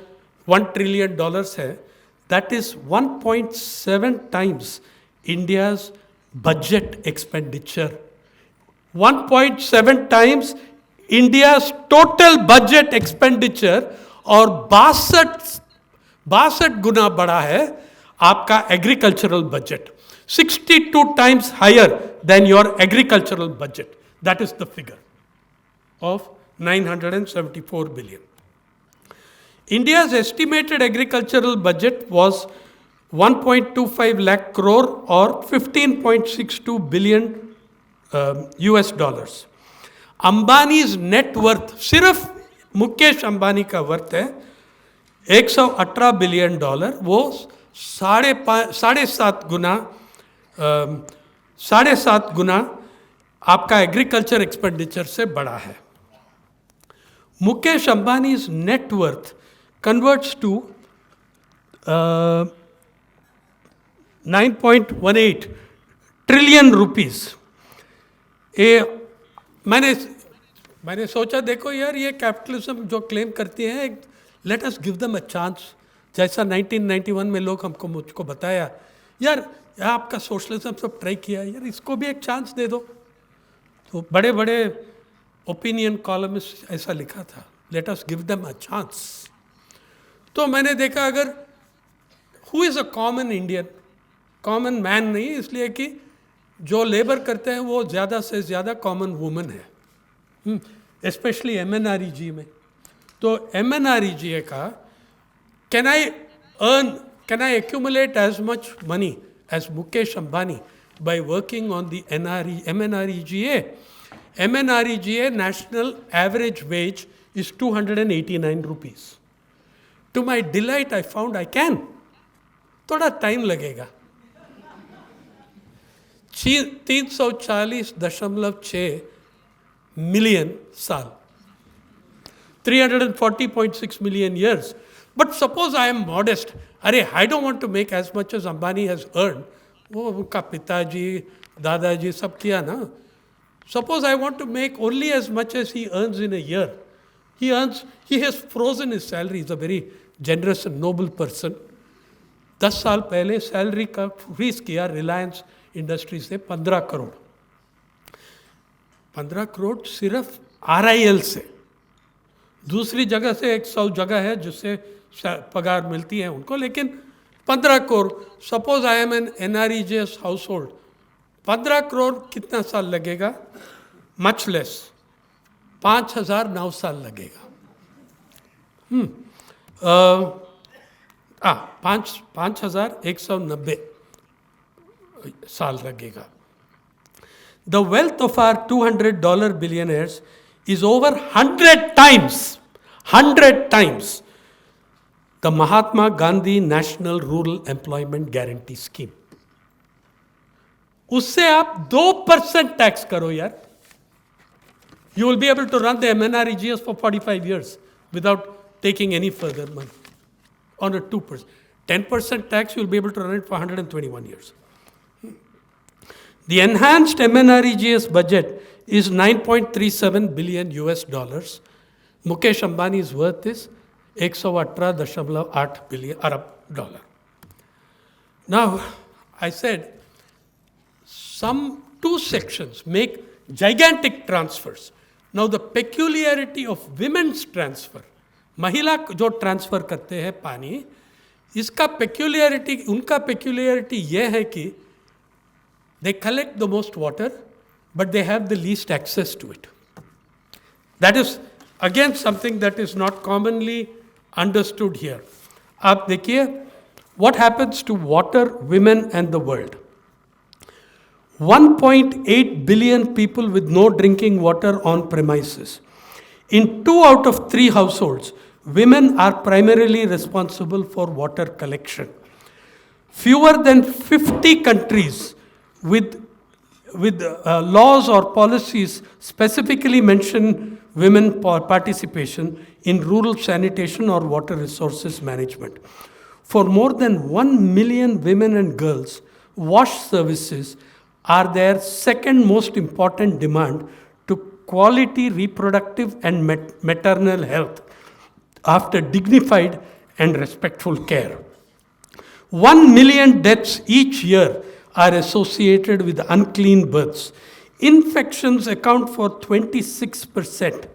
$1 trillion है, that is 1.7 times India's budget expenditure. 1.7 times India's total budget expenditure और 62 गुना बड़ा है आपका agricultural budget. 62 times higher than your agricultural budget. That is the figure of 974 billion. India's estimated agricultural budget was 1.25 lakh crore or 15.62 billion US dollars. Ambani's net worth, सिर्फ मुकेश अंबानी का worth है $118 billion, वो 7.5 गुना आपका agriculture expenditure से बड़ा है. Mukesh अंबानी's net worth converts to 9.18 trillion rupees. मैंने सोचा देखो यार ये कैपिटलिज्म जो क्लेम करती है, let us give them a chance. जैसा 1991 में लोग मुझको बताया यार आपका सोशलिज्म सब ट्राई किया, यार इसको भी एक चांस दे दो. तो बड़े बड़े ओपिनियन कॉलमिस्ट ऐसा लिखा था, let us give them a chance. तो मैंने देखा अगर who is a common Indian, common man नहीं, इसलिए कि जो लेबर करते हैं वो ज़्यादा से ज़्यादा कॉमन वुमन है, स्पेशली MNREG में. तो MNREG का can I accumulate as much money as Mukesh Ambani by working on the MNREGA? MNREGA national average wage is 289 rupees. To my delight, I found I can. थोड़ा time लगेगा. 340.6 million साल. 340.6 million years. But suppose I am modest. Arey, I don't want to make as much as Ambani has earned. वो उनका पिताजी, दादाजी सब किया ना. Suppose I want to make only as much as he earns in a year. He has frozen his salary. He's a very generous and noble person. 10 साल पहले salary का फ्रीज किया रिलायंस इंडस्ट्रीज से 15 करोड़. 15 करोड़ सिर्फ RIL से. दूसरी जगह से 100 जगह है जिससे पगार मिलती है उनको, लेकिन 15 crore. Suppose I am an NREGS household. 15 crore कितना साल लगेगा? मच लेस, 5,009 साल लगेगा. 5,190 साल लगेगा. The wealth of our $200 billionaires is over 100 times the Mahatma Gandhi National Rural Employment Guarantee Scheme. उससे आप 2% टैक्स करो यार. You will be able to run the MNREGS for 45 years without taking any further money. On a 2%. 10% tax, you will be able to run it for 121 years. The enhanced MNREGS budget is $9.37 billion US dollars. Mukesh Ambani's worth is 118.8 billion Arab dollar. Now, I said, some 2 sections make gigantic transfers. Now, the peculiarity of women's transfer, महिला जो transfer करते हैं पानी, इसका peculiarity, उनका peculiarity यह है कि they collect the most water, but they have the least access to it. That is again something that is not commonly understood here. आप देखिए, what happens to water, women and the world? 1.8 billion people with no drinking water on premises. In 2 out of 3 households, women are primarily responsible for water collection. Fewer than 50 countries with laws or policies specifically mention women participation in rural sanitation or water resources management. For more than 1 million women and girls, wash services are their second most important demand to quality reproductive and maternal health after dignified and respectful care. 1 million deaths each year are associated with unclean births. Infections account for 26%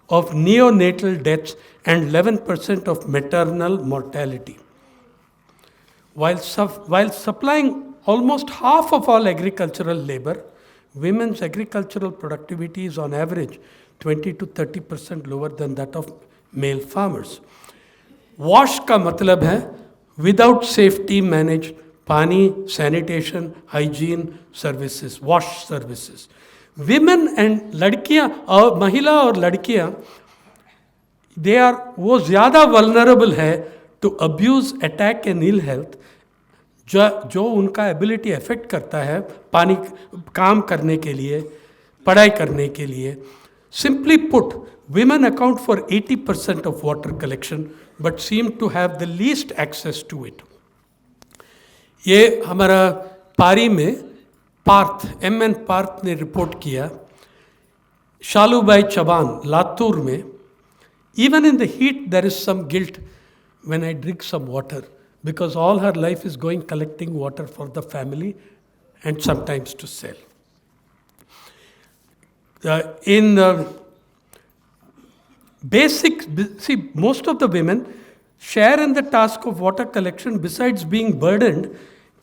of neonatal deaths and 11% of maternal mortality. While supplying almost half of all agricultural labor, women's agricultural productivity is on average 20 to 30% lower than that of male farmers. Wash का मतलब है without safety managed पानी, sanitation, hygiene services, wash services. Women and लड़कियां और महिला और लड़कियां, they are वो ज़्यादा vulnerable है to abuse, attack and ill health, जो उनका एबिलिटी अफेक्ट करता है पानी काम करने के लिए, पढ़ाई करने के लिए. Simply put, women account for 80% of water collection but seem to have the least access to it. ये हमारा पारी में पार्थ, MN पार्थ ने रिपोर्ट किया, शालूबाई चबान लातूर में, even in the heat there is some guilt when I drink some water, because all her life is going collecting water for the family and sometimes to sell. See, most of the women share in the task of water collection besides being burdened,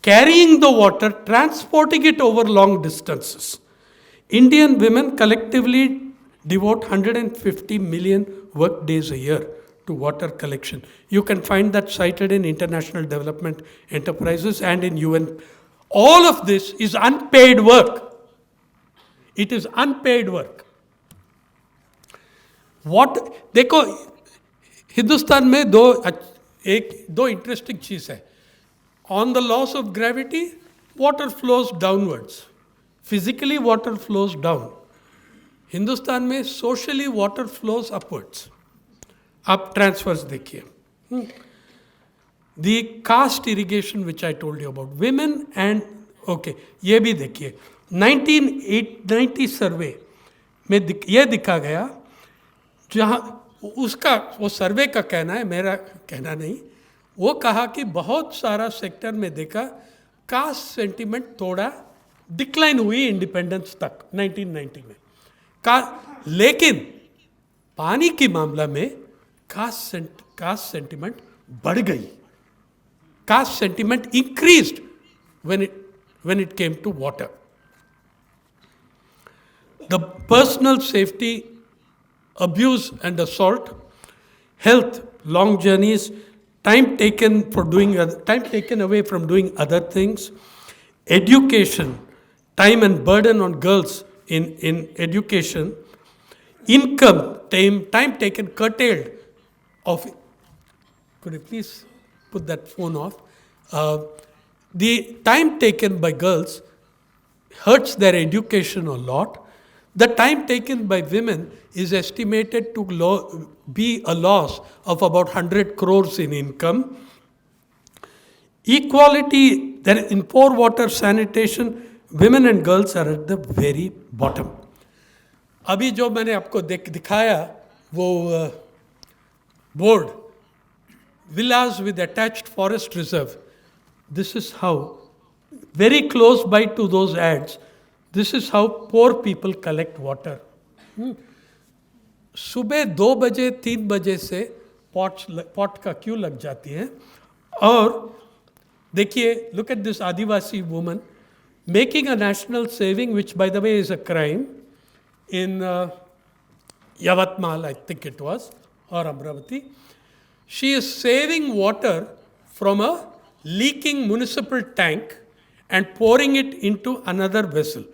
carrying the water, transporting it over long distances. Indian women collectively devote 150 million work days a year to water collection. You can find that cited in International Development Enterprises and in UN. All of this is unpaid work. It is unpaid work. देखो हिंदुस्तान में दो interesting चीज है. On the laws of gravity, water flows downwards. Physically, water flows down. Hindustan mein, socially, water flows upwards. आप transverse देखिए. The caste irrigation which I told you about, women and okay, ये भी देखिए 1990 सर्वे में ये दिखा गया, जहाँ उसका वो सर्वे का कहना है, मेरा कहना नहीं, वो कहा कि बहुत सारा सेक्टर में देखा कास्ट सेंटिमेंट थोड़ा डिक्लाइन हुई इंडिपेंडेंस तक 1990 में लेकिन पानी की मामला में कास्ट सेंटिमेंट बढ़ गई. Caste sentiment increased when it came to water. The personal safety, abuse and assault, health, long journeys, time taken away from doing other things, education, time and burden on girls in education, income, time taken curtailed of. Could you please put that phone off? The time taken by girls hurts their education a lot. The time taken by women is estimated to be a loss of about 100 crores in income. Equality, in poor water sanitation, women and girls are at the very bottom. अभी जो मैंने आपको दिखाया वो board, villas with attached forest reserve. This is how, very close by to those ads, this is how poor people collect water. सुबह 2 बजे 3 बजे से पॉट का क्यू लग जाती है. और देखिए, look at this Adivasi woman making a national saving, which by the way is a crime, in Yavatmal, I think it was, or Amravati. She is saving water from a leaking municipal tank and pouring it into another vessel.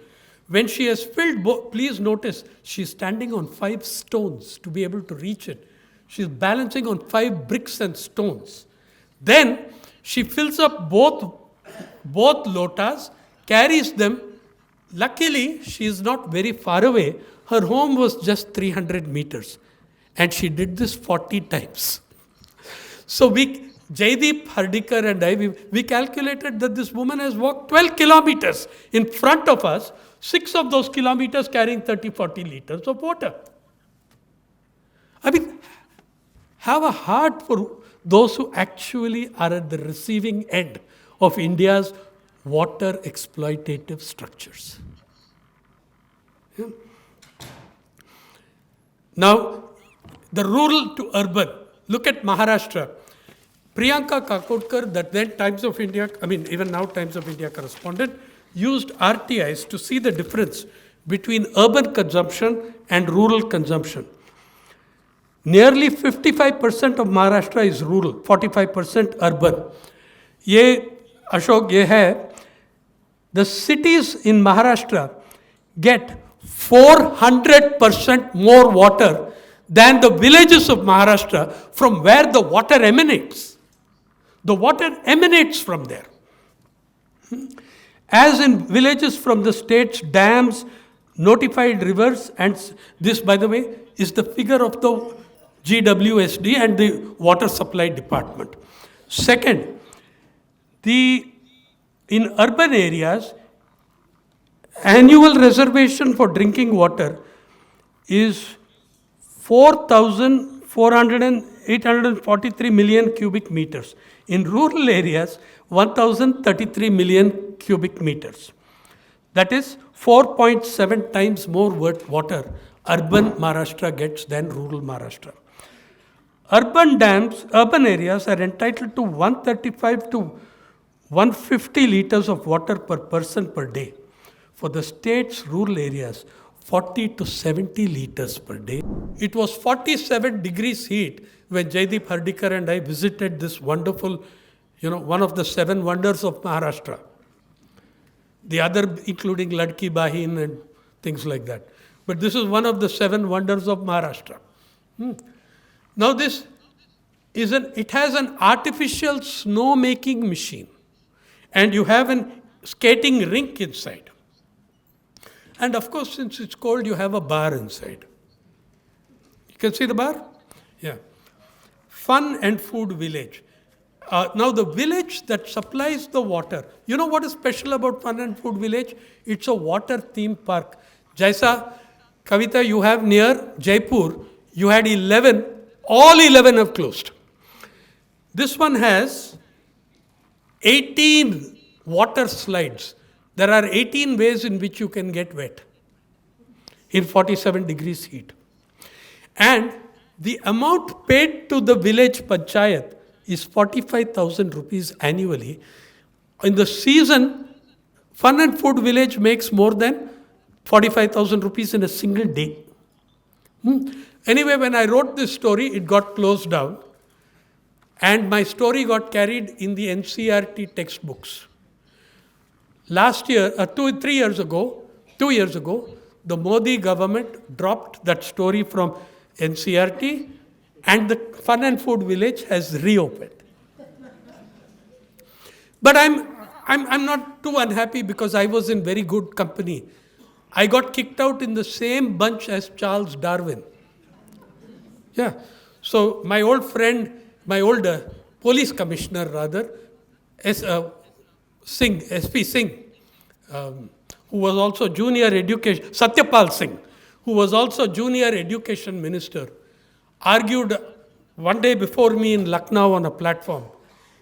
When she has filled, please notice, she is standing on 5 stones to be able to reach it. She is balancing on 5 bricks and stones. Then she fills up both lotas, carries them. Luckily, she is not very far away. Her home was just 300 meters. And she did this 40 times. So Jaideep Hardikar and I, we calculated that this woman has walked 12 kilometers in front of us, 6 of those kilometers carrying 30-40 liters of water. I mean, have a heart for those who actually are at the receiving end of India's water exploitative structures. Yeah. Now, the rural to urban. Look at Maharashtra. Priyanka Kakodkar, that then Times of India, even now Times of India correspondent, used RTIs to see the difference between urban consumption and rural consumption. Nearly 55% of Maharashtra is rural, 45% urban. Ashok, the cities in Maharashtra get 400% more water than the villages of Maharashtra from where the water emanates. The water emanates from there. As in villages from the state's dams, notified rivers, and this, by the way, is the figure of the GWSD and the Water Supply Department. Second, in urban areas, annual reservation for drinking water is 4,843 million cubic meters. In rural areas, 1,033 million cubic meters. That is 4.7 times more water urban Maharashtra gets than rural Maharashtra. Urban areas are entitled to 135 to 150 liters of water per person per day. For the state's rural areas, 40 to 70 liters per day. It was 47 degrees heat when Jaideep Hardikar and I visited this wonderful, one of the 7 wonders of Maharashtra. The other including Ladki Bahin and things like that. But this is one of the 7 wonders of Maharashtra. Now it has an artificial snow making machine. And you have a skating rink inside. And of course, since it's cold, you have a bar inside. You can see the bar? Yeah. Fun and Food Village. Now, the village that supplies the water, you know what is special about Fun and Food Village? It's a water theme park. Jaisa, Kavita, you have near Jaipur, you had 11, all 11 have closed. This one has 18 water slides. There are 18 ways in which you can get wet in 47 degrees heat. And the amount paid to the village panchayat is 45,000 rupees annually. In the season, Fun and Food Village makes more than 45,000 rupees in a single day. Anyway, when I wrote this story, it got closed down. And my story got carried in the NCERT textbooks. Last year, 2 years ago, the Modi government dropped that story from NCERT, and the Fun and Food Village has reopened. But I'm not too unhappy because I was in very good company. I got kicked out in the same bunch as Charles Darwin. Yeah. So my old friend, my older police commissioner rather, SP Singh, who was also junior education, Satyapal Singh, who was also junior education minister, argued one day before me in Lucknow on a platform.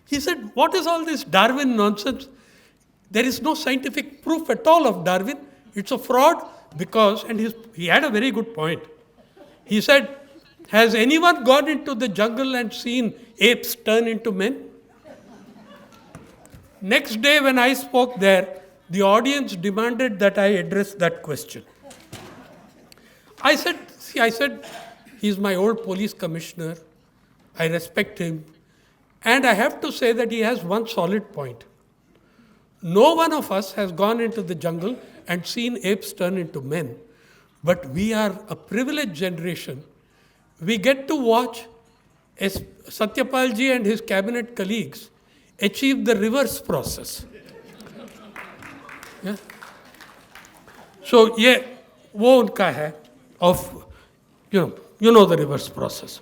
He said, what is all this Darwin nonsense? There is no scientific proof at all of Darwin. It's a fraud because, and he had a very good point. He said, has anyone gone into the jungle and seen apes turn into men? Next day when I spoke there, the audience demanded that I address that question. I said, he's my old police commissioner. I respect him. And I have to say that he has one solid point. No one of us has gone into the jungle and seen apes turn into men. But we are a privileged generation. We get to watch Satyapalji and his cabinet colleagues achieve the reverse process. Yeah? So, yeah, wo unka hai of, you know the reverse process.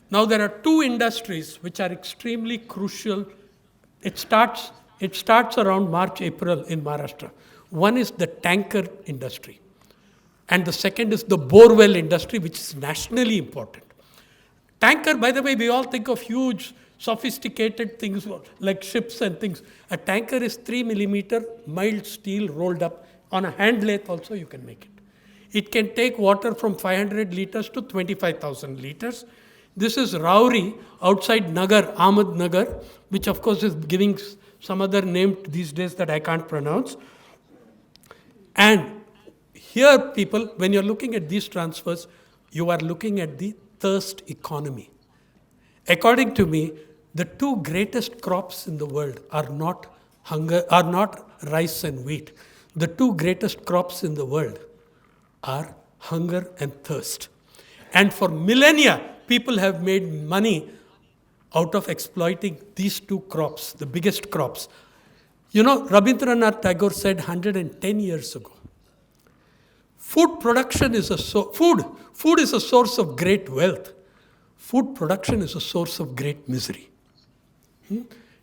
Now, there are two industries which are extremely crucial. It starts around March, April in Maharashtra. One is the tanker industry. And the second is the borewell industry, which is nationally important. Tanker, by the way, we all think of huge, sophisticated things like ships and things. A tanker is 3 millimeter mild steel rolled up. On a hand lathe also you can make it. It can take water from 500 liters to 25,000 liters. This is Rauri outside Nagar, Ahmed Nagar, which of course is giving some other name these days that I can't pronounce. And here, people, when you're looking at these transfers, you are looking at the thirst economy. According to me, the two greatest crops in the world are not rice and wheat. The two greatest crops in the world are hunger and thirst. And for millennia, people have made money out of exploiting these two crops, the biggest crops. You know, Rabindranath Tagore said 110 years ago, food is a source of great wealth. Food production is a source of great misery.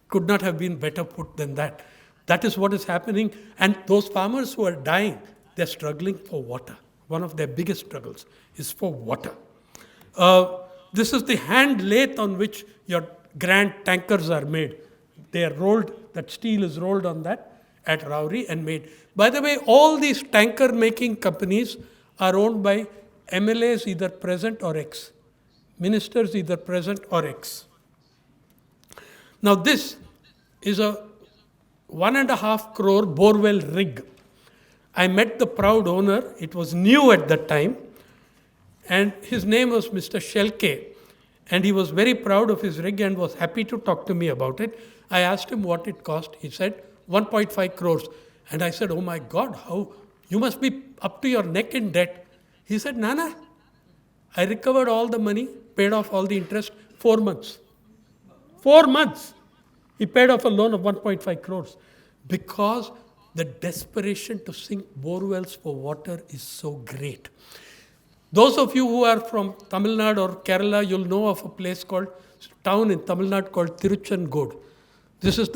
Could not have been better put than that. That is what is happening. And those farmers who are dying, they're struggling for water. One of their biggest struggles is for water. This is the hand lathe on which your grand tankers are made. They are rolled, that steel is rolled on that at Rauri and made. By the way, all these tanker making companies are owned by MLAs either present or ex. Ministers either present or ex. Now this is a 1.5 crore borewell rig. I met the proud owner. It was new at that time. And his name was Mr. Shelke. And he was very proud of his rig and was happy to talk to me about it. I asked him what it cost. He said 1.5 crores. And I said, oh my God, how? You must be up to your neck in debt. He said, Nana, I recovered all the money, paid off all the interest, 4 months. 4 months. He paid off a loan of 1.5 crores. Because the desperation to sink bore wells for water is so great. Those of you who are from Tamil Nadu or Kerala, you'll know of a town in Tamil Nadu called Tiruchengood. This is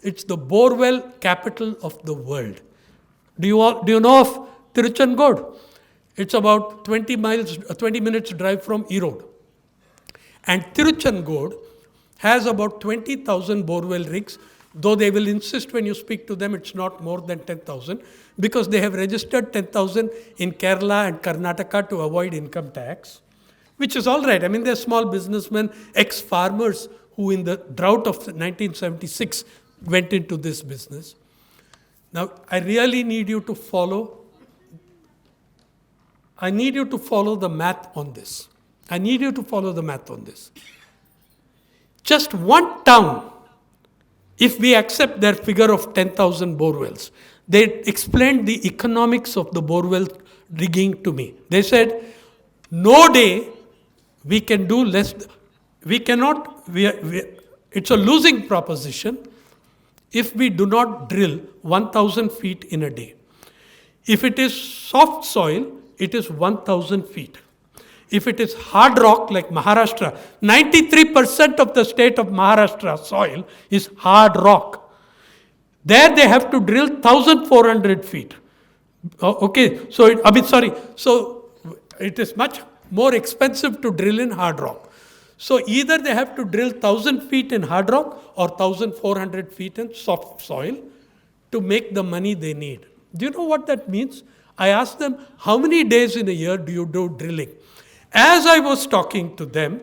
it's the borewell capital of the world. Do you know of Tiruchengood? It's about 20 minutes drive from Erode. And Tiruchengood has about 20,000 borewell rigs, though they will insist when you speak to them it's not more than 10,000, because they have registered 10,000 in Kerala and Karnataka to avoid income tax, which is all right. I mean, they're small businessmen, ex-farmers who in the drought of 1976 went into this business. Now, I really need you to follow the math on this. Just one town, if we accept their figure of 10,000 borewells, they explained the economics of the borewell digging to me. They said, no day we can do less. It's a losing proposition if we do not drill 1,000 feet in a day. If it is soft soil, it is 1,000 feet. If it is hard rock like Maharashtra, 93% of the state of Maharashtra soil is hard rock. There they have to drill 1,400 feet. Okay, so it is much more expensive to drill in hard rock. So either they have to drill 1,000 feet in hard rock or 1,400 feet in soft soil to make the money they need. Do you know what that means? I asked them, how many days in a year do you do drilling? As I was talking to them,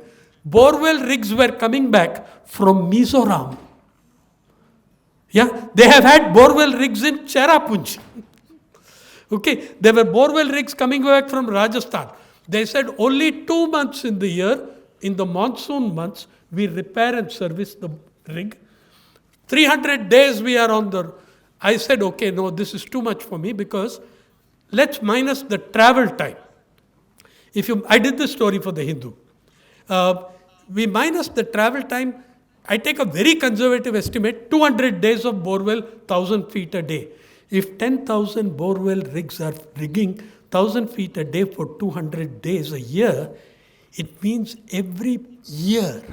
borewell rigs were coming back from Mizoram. Yeah, they have had borewell rigs in Cherrapunji. Okay, there were borewell rigs coming back from Rajasthan. They said only 2 months in the year, in the monsoon months, we repair and service the rig. 300 days we are on the... I said, okay, no, this is too much for me because let's minus the travel time. I did this story for the Hindu. We minus the travel time. I take a very conservative estimate, 200 days of borewell, 1,000 feet a day. If 10,000 borewell rigs are rigging 1,000 feet a day for 200 days a year, it means every year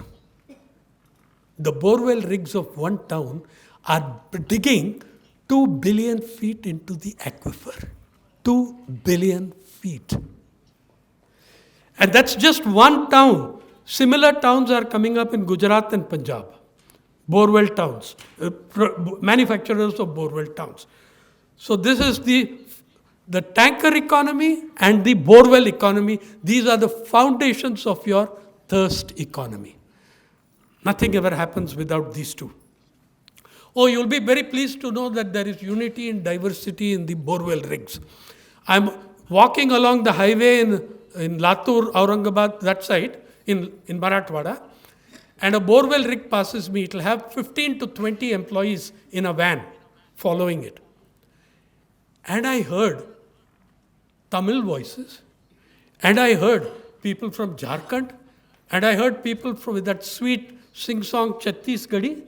the borewell rigs of one town are digging 2 billion feet into the aquifer. 2 billion feet. And that's just one town. Similar towns are coming up in Gujarat and Punjab. Borewell towns. Manufacturers of borewell towns. So this is the tanker economy and the borewell economy. These are the foundations of your thirst economy. Nothing ever happens without these two. Oh, you'll be very pleased to know that there is unity and diversity in the borewell rigs. I'm walking along the highway in Latur, Aurangabad, that side, in Marathwada, and a borewell rig passes me. It will have 15 to 20 employees in a van following it. And I heard Tamil voices, and I heard people from Jharkhand, and I heard people with that sweet sing-song Chhattisgarhi,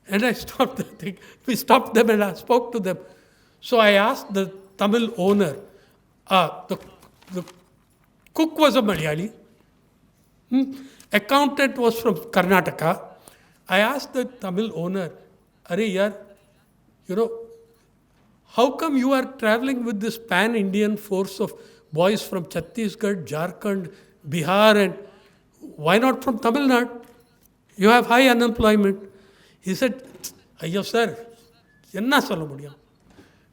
and I stopped we stopped them and I spoke to them. So I asked the Tamil owner, the cook was a Malayali, accountant was from Karnataka. I asked the Tamil owner, Are yaar, how come you are traveling with this pan-Indian force of boys from Chhattisgarh, Jharkhand, Bihar, and why not from Tamil Nadu? You have high unemployment. He said, Ayyo sir, enna solla mudiyum.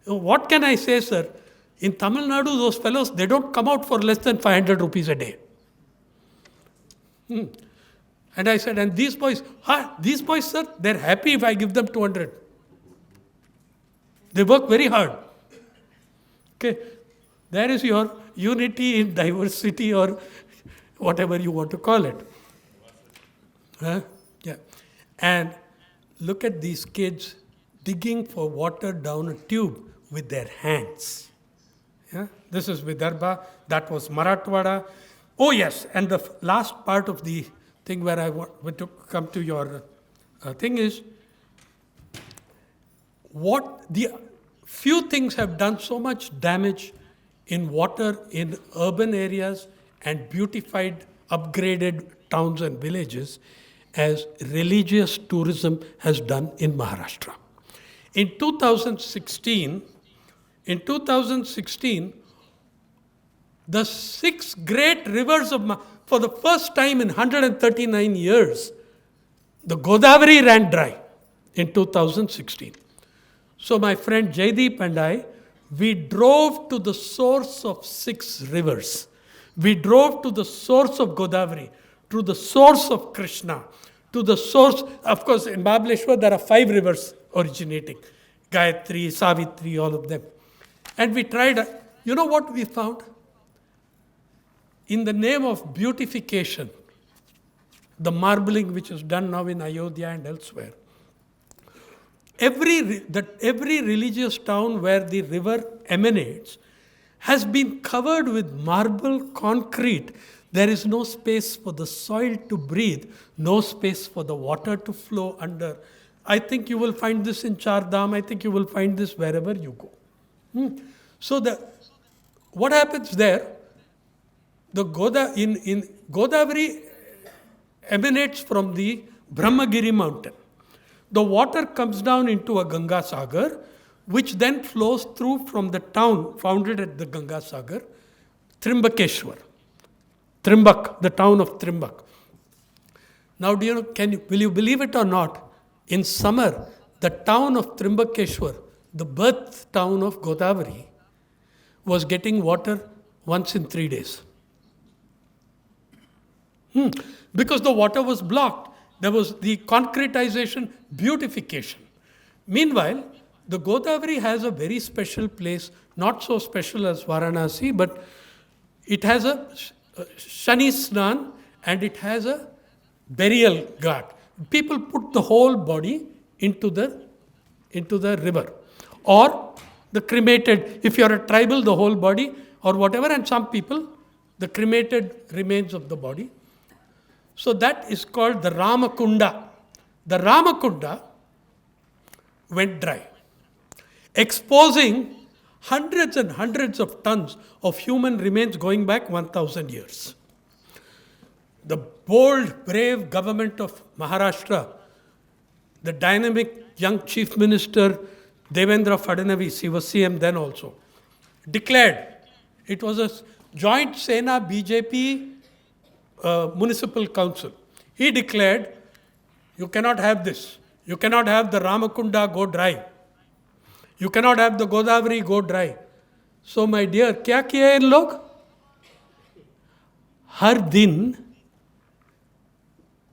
What can I say, sir? In Tamil Nadu, those fellows, they don't come out for less than 500 rupees a day. And I said, and these boys, sir, they're happy if I give them 200. They work very hard. Okay, there is your unity in diversity or whatever you want to call it. Yeah. And look at these kids digging for water down a tube with their hands. Yeah? This is Vidarbha, that was Marathwada. Oh yes, and the last part of the thing where I want to come to your thing is, what the few things have done so much damage in water in urban areas and beautified, upgraded towns and villages as religious tourism has done in Maharashtra. In 2016, the six great rivers for the first time in 139 years, the Godavari ran dry in 2016. So my friend Jaideep and I, we drove to the source of six rivers. We drove to the source of Godavari, to the source of Krishna, to the source, of course, in Mahabaleshwar there are 5 rivers originating. Gayatri, Savitri, all of them. And we tried, you know what we found? In the name of beautification, the marbling which is done now in Ayodhya and elsewhere, every religious town where the river emanates has been covered with marble concrete. There is no space for the soil to breathe, no space for the water to flow under. I think you will find this in Char Dham. I think you will find this wherever you go. So what happens there? The Godavari emanates from the Brahmagiri mountain. The water comes down into a Ganga Sagar, which then flows through from the town founded at the Ganga Sagar, Trimbakeshwar. Trimbak, the town of Trimbak. Now, will you believe it or not? In summer, the town of Trimbakeshwar, the birth town of Godavari, was getting water once in 3 days. Because the water was blocked. There was the concretization, beautification. Meanwhile, the Godavari has a very special place, not so special as Varanasi, but it has a Shani Snan and it has a burial ghat. People put the whole body into the river. Or the cremated, if you're a tribal, the whole body or whatever, and some people, the cremated remains of the body. So that is called the Ramakunda. The Ramakunda went dry, exposing hundreds and hundreds of tons of human remains going back 1,000 years. The bold, brave government of Maharashtra, the dynamic young chief minister Devendra Fadnavis, he was CM then also, declared, it was a joint Sena BJP municipal council. He declared, you cannot have this. You cannot have the Ramakunda go dry. You cannot have the Godavari go dry. So my dear, क्या किया इन लोग? हर दिन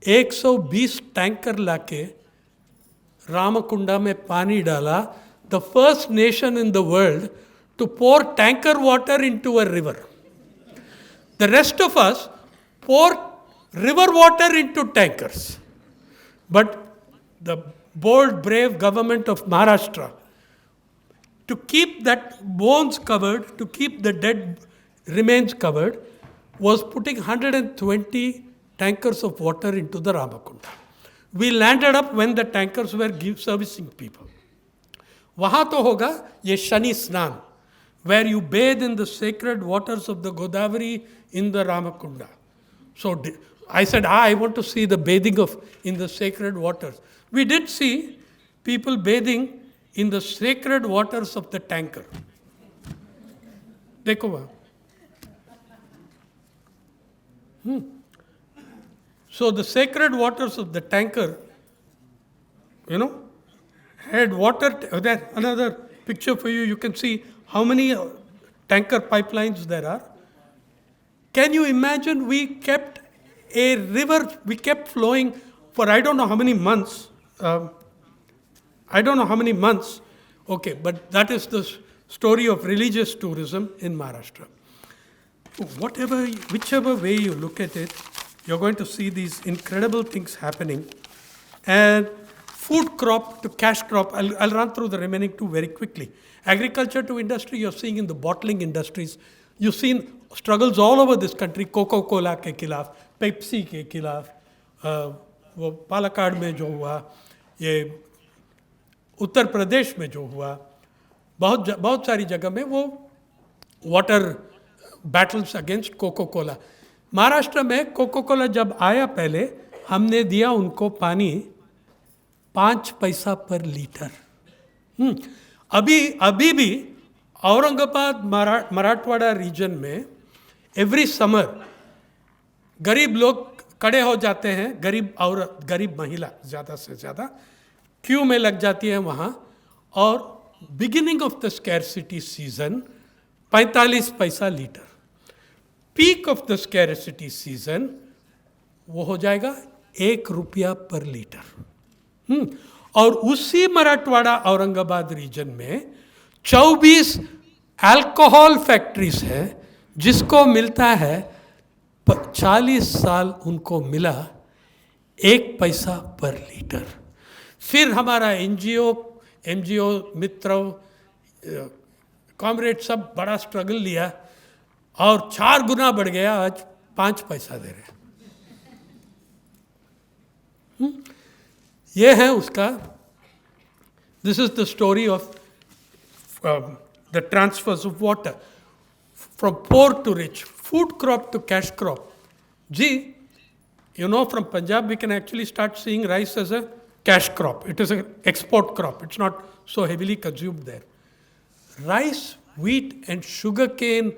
120 tanker लाके रामकुंडा में पानी डाला, the first nation in the world to pour tanker water into a river. The rest of us pour river water into tankers. But the bold, brave government of Maharashtra, to keep that bones covered, to keep the dead remains covered, was putting 120 tankers of water into the Ramakunda. We landed up when the tankers were servicing people. Wahan to hoga ye Shani Snan, where you bathe in the sacred waters of the Godavari in the Ramakunda. So I said, I want to see the bathing in the sacred waters. We did see people bathing in the sacred waters of the tanker. Dekho wahan. So the sacred waters of the tanker, had water. There, another picture for you. You can see how many tanker pipelines there are. Can you imagine we kept a river, we kept flowing for I don't know how many months. Okay, but that is the story of religious tourism in Maharashtra. Whichever way you look at it, you're going to see these incredible things happening. And food crop to cash crop, I'll run through the remaining two very quickly. Agriculture to industry, you're seeing in the bottling industries. You've seen struggles all over this country, Coca-Cola के खिलाफ, Pepsi के खिलाफ, वो पालक्काड में जो हुआ, ये उत्तर प्रदेश में जो हुआ, बहुत सारी जगह में वो water battles against Coca Cola. Maharashtra में कोको कोला जब आया पहले, हमने दिया उनको पानी 5 पैसा पर लीटर। अभी अभी भी औरंगाबाद मराठवाड़ा रीजन में एवरी समर गरीब लोग खड़े हो जाते हैं, गरीब औरत, गरीब महिला ज़्यादा से ज़्यादा क्यू में लग जाती है वहाँ, और beginning of the scarcity season 45 पैसा litre, peak of the scarcity season वो हो जाएगा 1 रुपया पर लीटर। और उसी मराठवाड़ा औरंगाबाद रीजन में 24 अल्कोहल फैक्ट्रीज है, जिसको मिलता है 40 साल उनको मिला 1 पैसा पर लीटर। फिर हमारा एनजीओ मित्र कॉमरेड सब बड़ा स्ट्रगल लिया और 4 गुना बढ़ गया, आज 5 पैसा दे रहे। ये है उसका, this is the story of the transfers of water from poor to rich, food crop to cash crop. Gee, you know, from Punjab we can actually start seeing rice as a cash crop. It is an export crop. It's not so heavily consumed there. Rice, wheat and sugarcane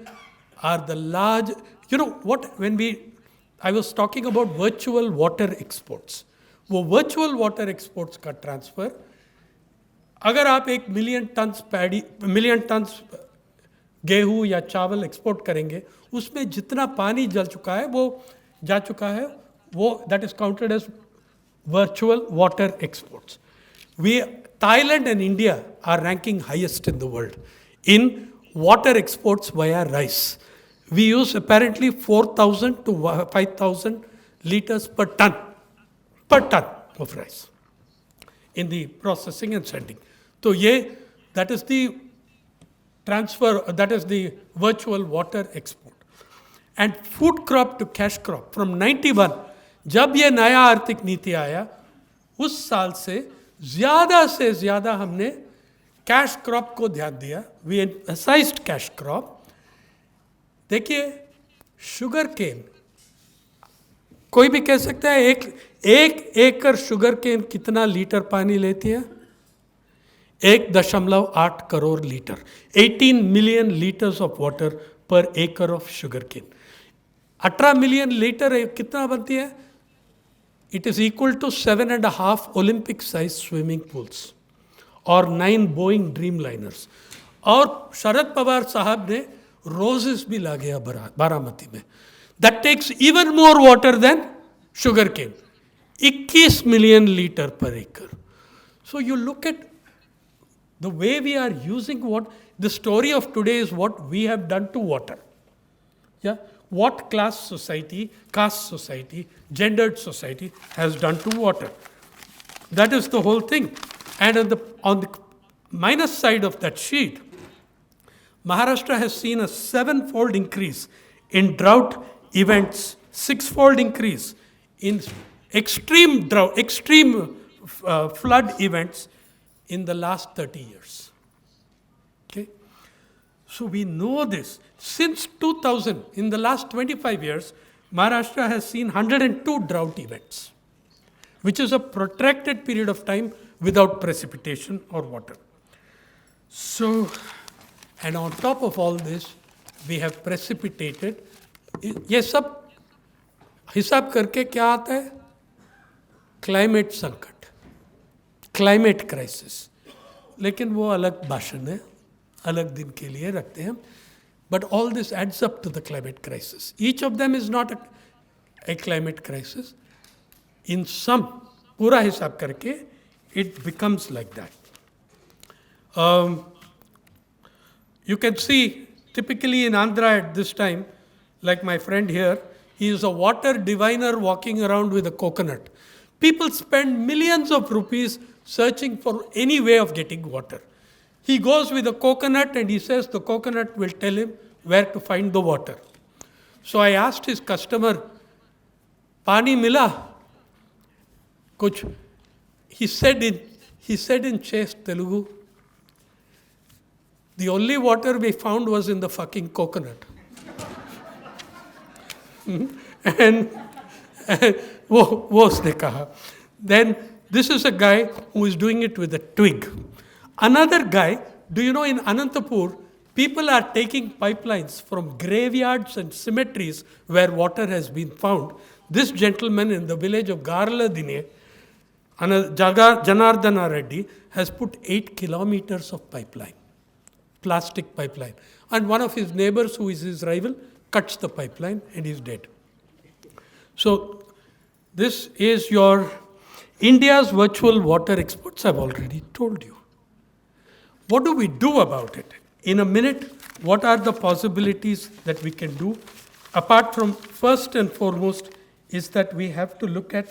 are the large, you know what, I was talking about virtual water exports. वो virtual water exports का transfer, अगर आप 1 million turns गेहूँ या चावल export करेंगे, उसमें जितना पानी जल चुका है वो जा चुका है, वो that is counted as virtual water exports. Thailand and India are ranking highest in the world in water exports via rice. We use apparently 4,000 to 5,000 liters per ton of rice in the processing and sending. So that is the transfer, that is the virtual water export. And food crop to cash crop from 91, जब ये नया आर्थिक नीति आया, उस साल से ज़्यादा हमने कैश क्रॉप को ध्यान दिया। We emphasised cash crop. देखिए, शुगर केन, कोई भी कह सकता है एक एकड़ शुगर केन कितना लीटर पानी लेती है? 1.8 crore litre, 18 million liters of water per acre of sugarcane. 18 million litre कितना बनती है? It is equal to 7.5 Olympic size swimming pools और 9 Boeing Dreamliners. और शरद पवार साहब ने रोजेस भी ला गया बारामती में. That takes even more water than sugarcane. 21 million liter per acre. So you look at the way we are using water. The story of today is what we have done to water. Yeah, what class society, caste society, gendered society has done to water. That is the whole thing. And on the minus side of that sheet, Maharashtra has seen a 7-fold increase in drought events, 6-fold increase in extreme drought, extreme flood events in the last 30 years. Okay? So we know this. Since 2000, in the last 25 years, Maharashtra has seen 102 drought events, which is a protracted period of time without precipitation or water. So, and on top of all this, we have precipitated. ये सब हिसाब करके क्या आता है? Climate संकट, climate crisis. लेकिन वो अलग भाषण है, अलग दिन के लिए रखते हैं. But all this adds up to the climate crisis. Each of them is not a climate crisis. In some, पूरा हिसाब करके, it becomes like that. You can see, typically in Andhra at this time, like my friend here, he is a water diviner walking around with a coconut. People spend millions of rupees searching for any way of getting water. He goes with a coconut and he says the coconut will tell him where to find the water. So I asked his customer, "Pani mila?" Kuch. He said in chaste Telugu, The only water we found was in the fucking coconut. And वो उसने कहा. Then this is a guy who is doing it with a twig. Another guy, do you know in Anantapur, people are taking pipelines from graveyards and cemeteries where water has been found. This gentleman in the village of Garladine, Janardana Reddy, has put 8 kilometers of pipeline, plastic pipeline. And one of his neighbors, who is his rival, cuts the pipeline and is dead. So this is your India's virtual water exports. I've already told you. What do we do about it? In a minute, what are the possibilities that we can do? Apart from, first and foremost, is that we have to look at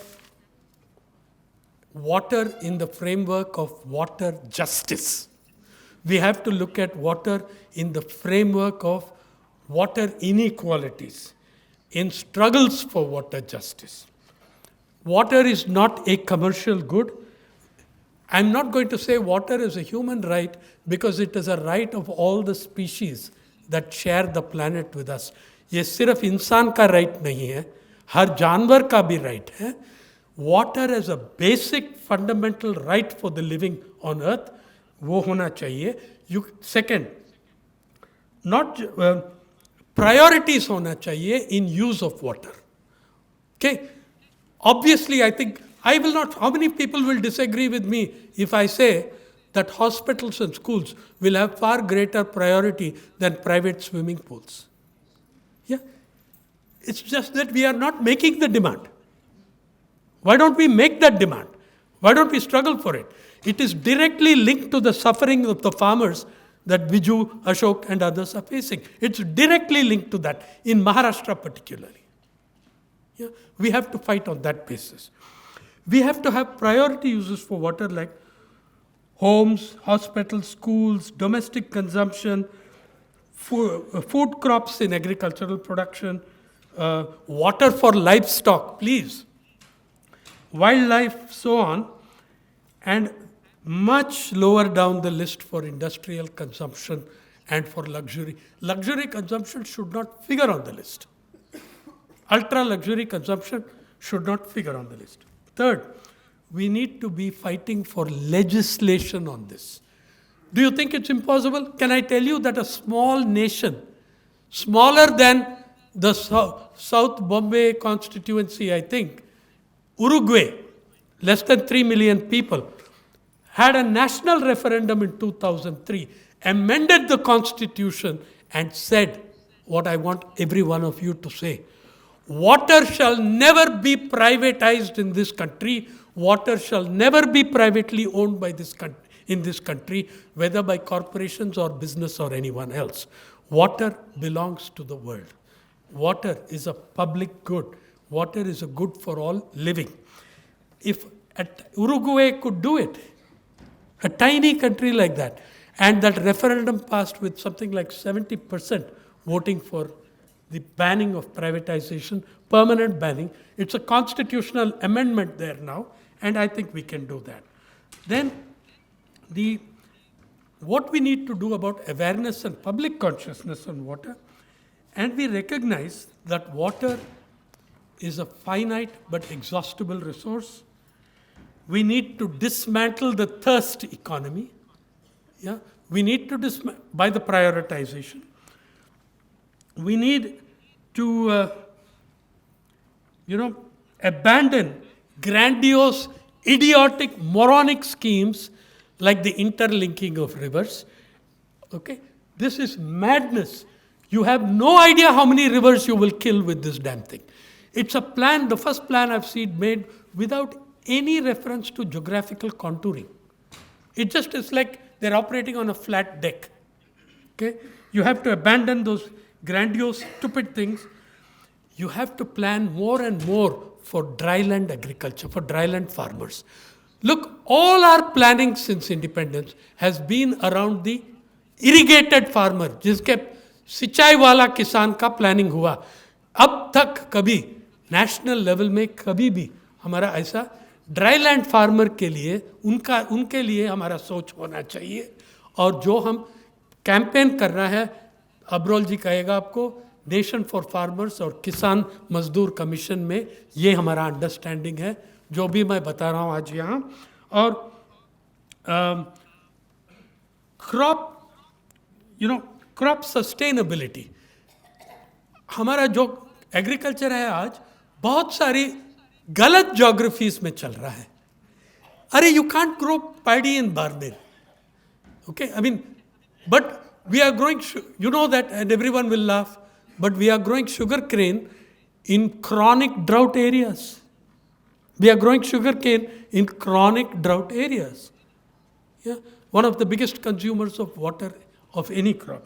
water in the framework of water justice. We have to look at water in the framework of water inequalities, in struggles for water justice. Water is not a commercial good. I'm not going to say water is a human right, because it is a right of all the species that share the planet with us. ये सिर्फ इंसान का right नहीं है, हर जानवर का भी right है. Water as a basic fundamental right for the living on earth, वो होना चाहिए. Second, not priorities होना चाहिए in use of water. Okay? Obviously, I think I will not. How many people will disagree with me if I say that hospitals and schools will have far greater priority than private swimming pools? Yeah. It's just that we are not making the demand. Why don't we make that demand? Why don't we struggle for it? It is directly linked to the suffering of the farmers that Viju, Ashok and others are facing. It's directly linked to that, in Maharashtra particularly. Yeah? We have to fight on that basis. We have to have priority uses for water like homes, hospitals, schools, domestic consumption, food crops in agricultural production, water for livestock, please, wildlife, so on, and much lower down the list for industrial consumption and for luxury. Luxury consumption should not figure on the list. Ultra luxury consumption should not figure on the list. Third, we need to be fighting for legislation on this. Do you think it's impossible? Can I tell you that a small nation, smaller than the South Bombay constituency, I think, Uruguay, less than 3 million people, had a national referendum in 2003, amended the constitution and said what I want every one of you to say. Water shall never be privatized in this country. Water shall never be privately owned by in this country, whether by corporations or business or anyone else. Water belongs to the world. Water is a public good. Water is a good for all living. If Uruguay could do it, a tiny country like that, and that referendum passed with something like 70% voting for the banning of privatization, permanent banning. It's a constitutional amendment there now, and I think we can do that. Then, what we need to do about awareness and public consciousness on water, and we recognize that water is a finite but exhaustible resource. We need to dismantle the thirst economy. Yeah? We need to by the prioritization. We need to, abandon grandiose, idiotic, moronic schemes like the interlinking of rivers. Okay? This is madness. You have no idea how many rivers you will kill with this damn thing. It's a plan, the first plan I've seen made without any reference to geographical contouring. It just is like they're operating on a flat deck. Okay? You have to abandon those grandiose, stupid things. You have to plan more and more for dryland agriculture, for dryland farmers. Look, all our planning since independence has been around the irrigated farmer, जिसके सिंचाई वाला किसान का planning हुआ. अब तक कभी national level में कभी भी हमारा ऐसा ड्राईलैंड फार्मर के लिए उनके लिए हमारा सोच होना चाहिए. और जो हम कैंपेन करना है। अब्रोल जी कहेगा आपको, नेशन फॉर फार्मर्स और किसान मजदूर कमीशन में ये हमारा अंडरस्टैंडिंग है, जो भी मैं बता रहा हूँ आज यहाँ। और क्रॉप सस्टेनेबिलिटी, हमारा जो एग्रीकल्चर है आज बहुत सारी गलत ज्योग्राफीज में चल रहा है। अरे you can't grow paddy in Barmer, okay, I mean, but we are growing, you know that, and everyone will laugh, but we are growing sugar cane in chronic drought areas. We are growing sugar cane in chronic drought areas. Yeah, one of the biggest consumers of water of any crop.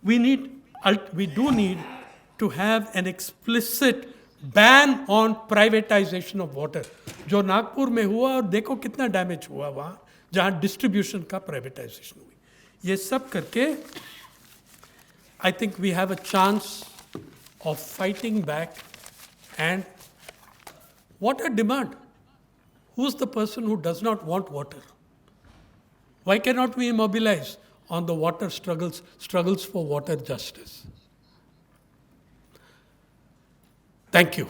We do need to have an explicit ban on privatization of water. जो नागपुर में हुआ, और देखो कितना damage हुआ वहाँ जहाँ distribution का प्राइवेटाइजेशन हुई। ये सब करके I think we have a chance of fighting back. And water demand, who is the person who does not want water? Why cannot we mobilize on the water struggles for water justice? Thank you.